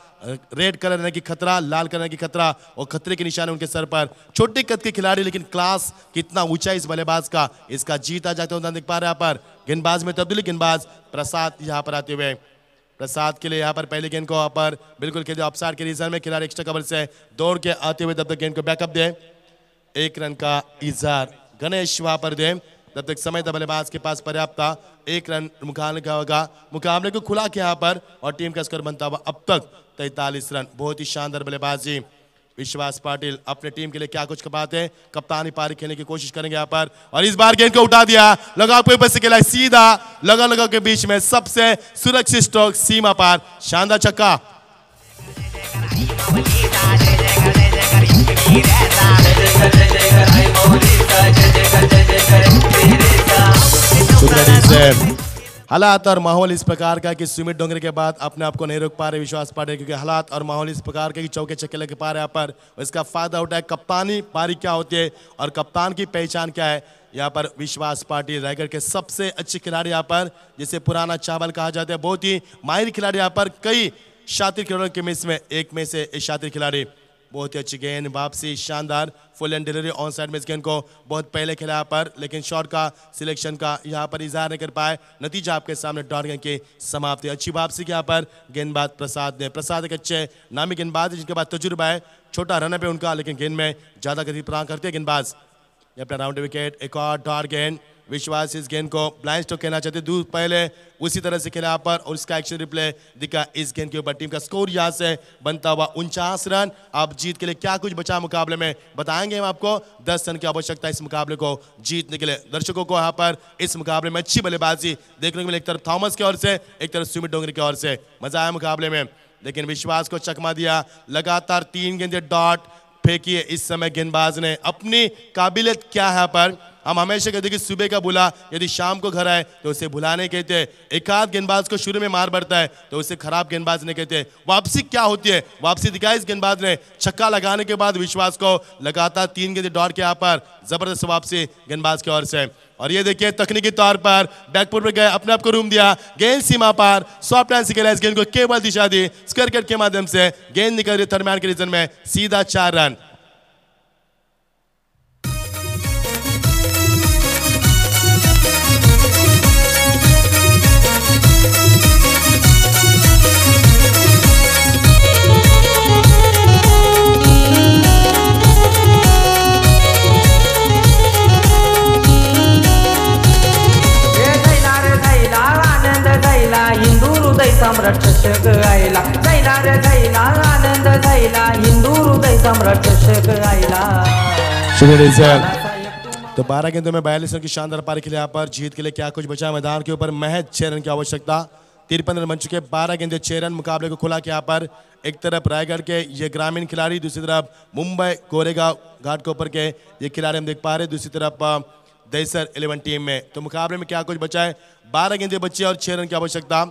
रेड कलर यानी कि खतरा, लाल कलर की खतरा, और खतरे के निशान उनके सर पर। छोटे कद के खिलाड़ी, लेकिन क्लास कितना ऊंचा इस बल्लेबाज का, इसका जीता जाता हुआ देख पा रहे हैं यहाँ पर। गेंदबाज में तब्दीली, गेंदबाज प्रसाद यहाँ पर आते हुए, प्रसाद के लिए यहाँ पर पहले गेंद को यहाँ पर बिल्कुल खेल ऑफसाइड के रीजन में, खिलाड़ी एक्स्ट्रा कवर से दौड़ के आते हुए तब तक गेंद को बैकअप दे, 1 रन का इजहार गणेश वहां पर दे, तब तक समय था बल्लेबाज के पास पर्याप्त था, 1 रन मुकाबले का होगा। मुकाबले को खुला किया यहाँ पर, और टीम का स्कोर बनता हुआ अब तक 43 रन। बहुत ही शानदार बल्लेबाजी, विश्वास पाटिल अपने टीम के लिए क्या कुछ कमाते हैं, कप्तानी पारी खेलने की कोशिश करेंगे यहाँ पर, और इस बार गेंद को उठा दिया, लगा पे से खेला सीधा लगा के बीच में, सबसे सुरक्षित स्ट्रोक सीमा पार, शानदार छक्का। हालात और माहौल इस प्रकार का कि सुमित डोंगरे के बाद अपने आप को नहीं रोक पा रहे विश्वास पाटिल, क्योंकि हालात और माहौल इस प्रकार के कि चौके छक्के लगे पा रहे यहाँ पर। इसका फायदा उठाए कप्तानी पारी क्या होती है और कप्तान की पहचान क्या है। यहाँ पर विश्वास पाटिल रायगढ़ के सबसे अच्छे खिलाड़ी यहाँ पर, जिसे पुराना चावल कहा जाता है, बहुत ही माहिर खिलाड़ी यहाँ पर, कई शातिर खिलाड़ियों के मिस में एक में से एक शातिर खिलाड़ी। बहुत ही अच्छी गेंद, वापसी शानदार, full and delivery on side में इस गेंद को बहुत पहले खेला यहाँ पर, लेकिन शॉट का सिलेक्शन का यहाँ पर इजहार नहीं कर पाए। नतीजा आपके सामने, डॉट गेंद की समाप्ति। अच्छी वापसी की यहाँ पर गेंदबाज प्रसाद ने, प्रसाद एक अच्छे नामी गेंदबाज है जिनके पास तजुर्बा है, छोटा रन पे उनका, लेकिन गेंद में ज्यादा गति प्रदान करते हैं गेंदबाज। अपना राउंड विकेट, एक और डॉट गेंद, विश्वास इस गेंद को ब्लाइंड स्ट्रोक कहना चाहते, दूर पहले उसी तरह से खेला यहाँ पर, और उसका एक्शन रिप्ले दिखा इस गेंद के ऊपर। टीम का स्कोर यहाँ से बनता हुआ 49 रन। अब जीत के लिए क्या कुछ बचा मुकाबले में बताएंगे हम आपको। 10 रन की आवश्यकता इस मुकाबले को जीतने के लिए। दर्शकों को यहाँ पर इस मुकाबले में अच्छी बल्लेबाजी देखने को मिली, एक तरफ थॉमस की ओर से, एक तरफ सुमित डोंगरे की ओर से। मजा आया मुकाबले में, लेकिन विश्वास को चकमा दिया। लगातार 3 गेंदे डॉट फेंकी इस समय गेंदबाज ने। अपनी काबिलियत क्या है यहाँ पर, हम हमेशा कहते कि सुबह का बुला यदि शाम को घर आए तो उसे भुलाने कहते हैं। एक आध गेंदबाज को शुरू में मार पड़ता है तो उसे खराब गेंदबाज नहीं कहते। वापसी क्या होती है, वापसी दिखाई इस गेंदबाज ने। छक्का लगाने के बाद विश्वास को लगातार 3 गेंदे डॉट के यहाँ पर जबरदस्त वापसी गेंदबाज की ओर से। और ये देखिए तकनीकी तौर पर बैकफुट पर गए, अपने आप को रूम दिया, गेंद सीमा पार, सॉफ्ट हैंड से खेला इस गेंद को, केवल दिशा दी स्क्वायर कट के माध्यम से, गेंद निकल रही दरमियान के रीजन में, सीधा 4 रन। हिंदू हृदय सम्राट चषक आईला, जायला रे जायला आनंद जायला, हिंदू हृदय सम्राट चषक आईला। तो 12 गेंदों में 42 रन की शानदार पारी के लिए यहाँ पर। जीत के लिए क्या कुछ बचा मैदान के ऊपर, महज 6 रन की आवश्यकता। 53 रन बन चुके, 12 गेंदे 6 रन। मुकाबले को खुला किया यहाँ पर। एक तरफ रायगढ़ के ये ग्रामीण खिलाड़ी, दूसरी तरफ मुंबई गोरेगांव घाट के ऊपर के ये खिलाड़ी हम देख पा रहे हैं। दूसरी तरफ दहीसर 11 टीम में। तो मुकाबले में क्या कुछ बचा है, 12 गेंदें बची और 6 रन की आवश्यकता।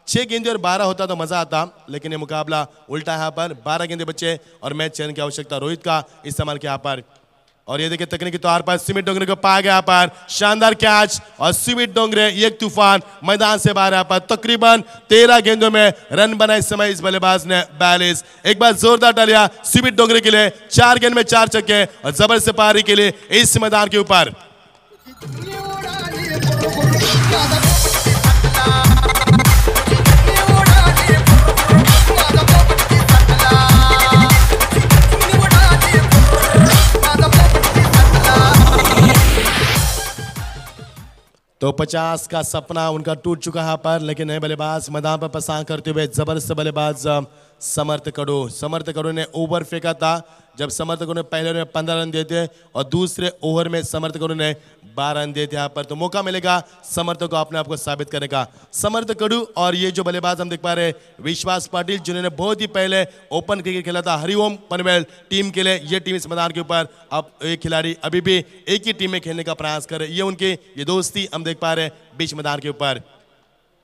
6 गेंदें और 12 होता तो मजा आता, लेकिन ये मुकाबला उल्टा है। यहाँ पर 12 गेंदें बचे और मैच 6 रन की आवश्यकता। रोहित का इस्तेमाल किया यहाँ पर, और ये देखिए तकनीकी तौर पर सुमित डोंगरे को पा गया यहाँ पर, शानदार कैच। और सुमित डोंगरे एक तूफान मैदान से बाहर यहाँ पर, तकरीबन 13 गेंदों में रन बनाए इस समय इस बल्लेबाज ने 42। एक बार जोरदार डालिया सुमित डोंगरे के लिए, 4 गेंद में 4 छक्के और जबरदस्त पारी के लिए इस मैदान के ऊपर। तो 50 का सपना उनका टूट चुका है पर, लेकिन नए बल्लेबाज मैदान पर पसार करते हुए जबरदस्त बल्लेबाज समर्थ कड़ू ने ओवर फेंका था। जब समर्थ कड़ू ने पहले ओवर में 15 रन दिए थे और दूसरे ओवर में समर्थ कड़ू ने 12 रन दिए थे यहाँ पर। तो मौका मिलेगा समर्थ को अपने आप को साबित करने का। समर्थ कड़ू और ये जो बल्लेबाज हम देख पा रहे हैं विश्वास पाटिल, जिन्होंने बहुत ही पहले ओपन क्रिकेट खेला था हरिओम पनवेल टीम के लिए। ये टीम इस मैदान के ऊपर अब एक खिलाड़ी अभी भी एक ही टीम में खेलने का प्रयास करे, ये उनकी ये दोस्ती हम देख पा रहे हैं बीच मैदान के ऊपर।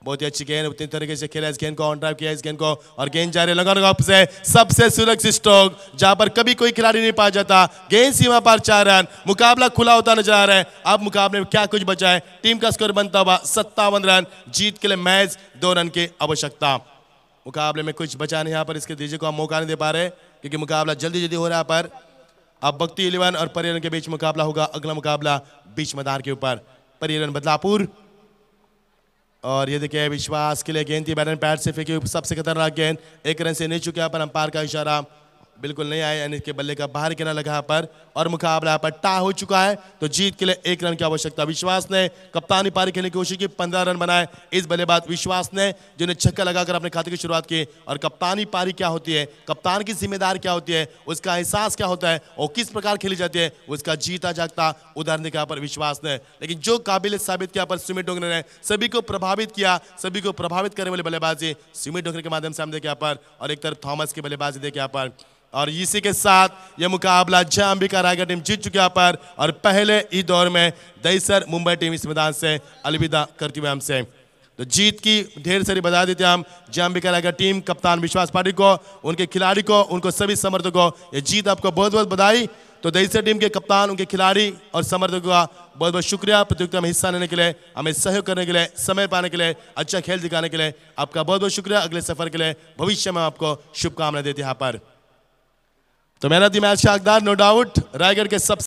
बहुत ही अच्छी गेंद, उतनी तरीके से खेला इस गेंद को, ऑन ड्राइव किया इस गेंद को और गेंद जा रही है लगाने से सबसे सुरक्षित स्ट्रोक जहां पर कभी कोई खिलाड़ी नहीं पा जाता। गेंद सीमा पर 4 रन, मुकाबला खुला होता नजर आ रहा है। अब मुकाबले में क्या कुछ बचा है, टीम का स्कोर बनता हुआ 57 रन, जीत के लिए मैच 2 रन की आवश्यकता। मुकाबले में कुछ बचा नहीं यहाँ पर, इसके नतीजे को हम मौका नहीं दे पा रहे क्योंकि मुकाबला जल्दी जल्दी हो रहा है पर। अब भक्ति 11 और परियरन के बीच मुकाबला होगा। अगला मुकाबला बीच मैदान के ऊपर, परियरन बदलापुर। और ये देखिए विश्वास के लिए गेंद थी बैटन पैड से फेंकी सबसे खतरनाक गेंद, 1 रन से नहीं चुके यहाँ पर, अंपायर का इशारा बिल्कुल नहीं आया, यानी कि बल्ले का बाहर किनारा लगा यहाँ पर और मुकाबला यहाँ पर टा हो चुका है। तो जीत के लिए 1 रन की आवश्यकता। विश्वास ने कप्तानी पारी खेलने की कोशिश की, 15 रन बनाए इस बल्लेबाज विश्वास ने, जिन्हें छक्का लगाकर अपने खाते की शुरुआत की। और कप्तानी पारी क्या होती है, कप्तान की जिम्मेदारी क्या होती है, उसका एहसास क्या होता है और किस प्रकार खेली जाती है, उसका जीता जागता उदाहरण देखा पर विश्वास ने। लेकिन जो काबिल साबित किया पर सुमित डोंगरे ने, सभी को प्रभावित किया, सभी को प्रभावित करने वाले बल्लेबाजी सुमित डोंगरे के माध्यम से हम देखे यहाँ पर, और एक तरफ थॉमस की बल्लेबाजी देखे यहाँ पर। और इसी के साथ यह मुकाबला जय अंबिका रायगढ़ टीम जीत चुकी है पर, और पहले ही दौर में दहीसर मुंबई टीम इस मैदान से अलविदा करती हुई हमसे। तो जीत की ढेर सारी बधाई देते हैं हम जय अंबिका रायगढ़ टीम, कप्तान विश्वास पाटिल को, उनके खिलाड़ी को, उनको सभी समर्थकों को ये जीत आपको बहुत बहुत बधाई। तो दहीसर टीम के कप्तान, उनके खिलाड़ी और समर्थकों का बहुत बहुत शुक्रिया प्रतियोगिता में हिस्सा लेने के लिए, हमें सहयोग करने के लिए, समय पाने के लिए, अच्छा खेल दिखाने के लिए आपका बहुत बहुत शुक्रिया। अगले सफर के लिए भविष्य में आपको शुभकामनाएं देते हैं यहाँ पर। तो मैन ऑफ द मैच का हकदार नो डाउट रायगढ़ के सबसे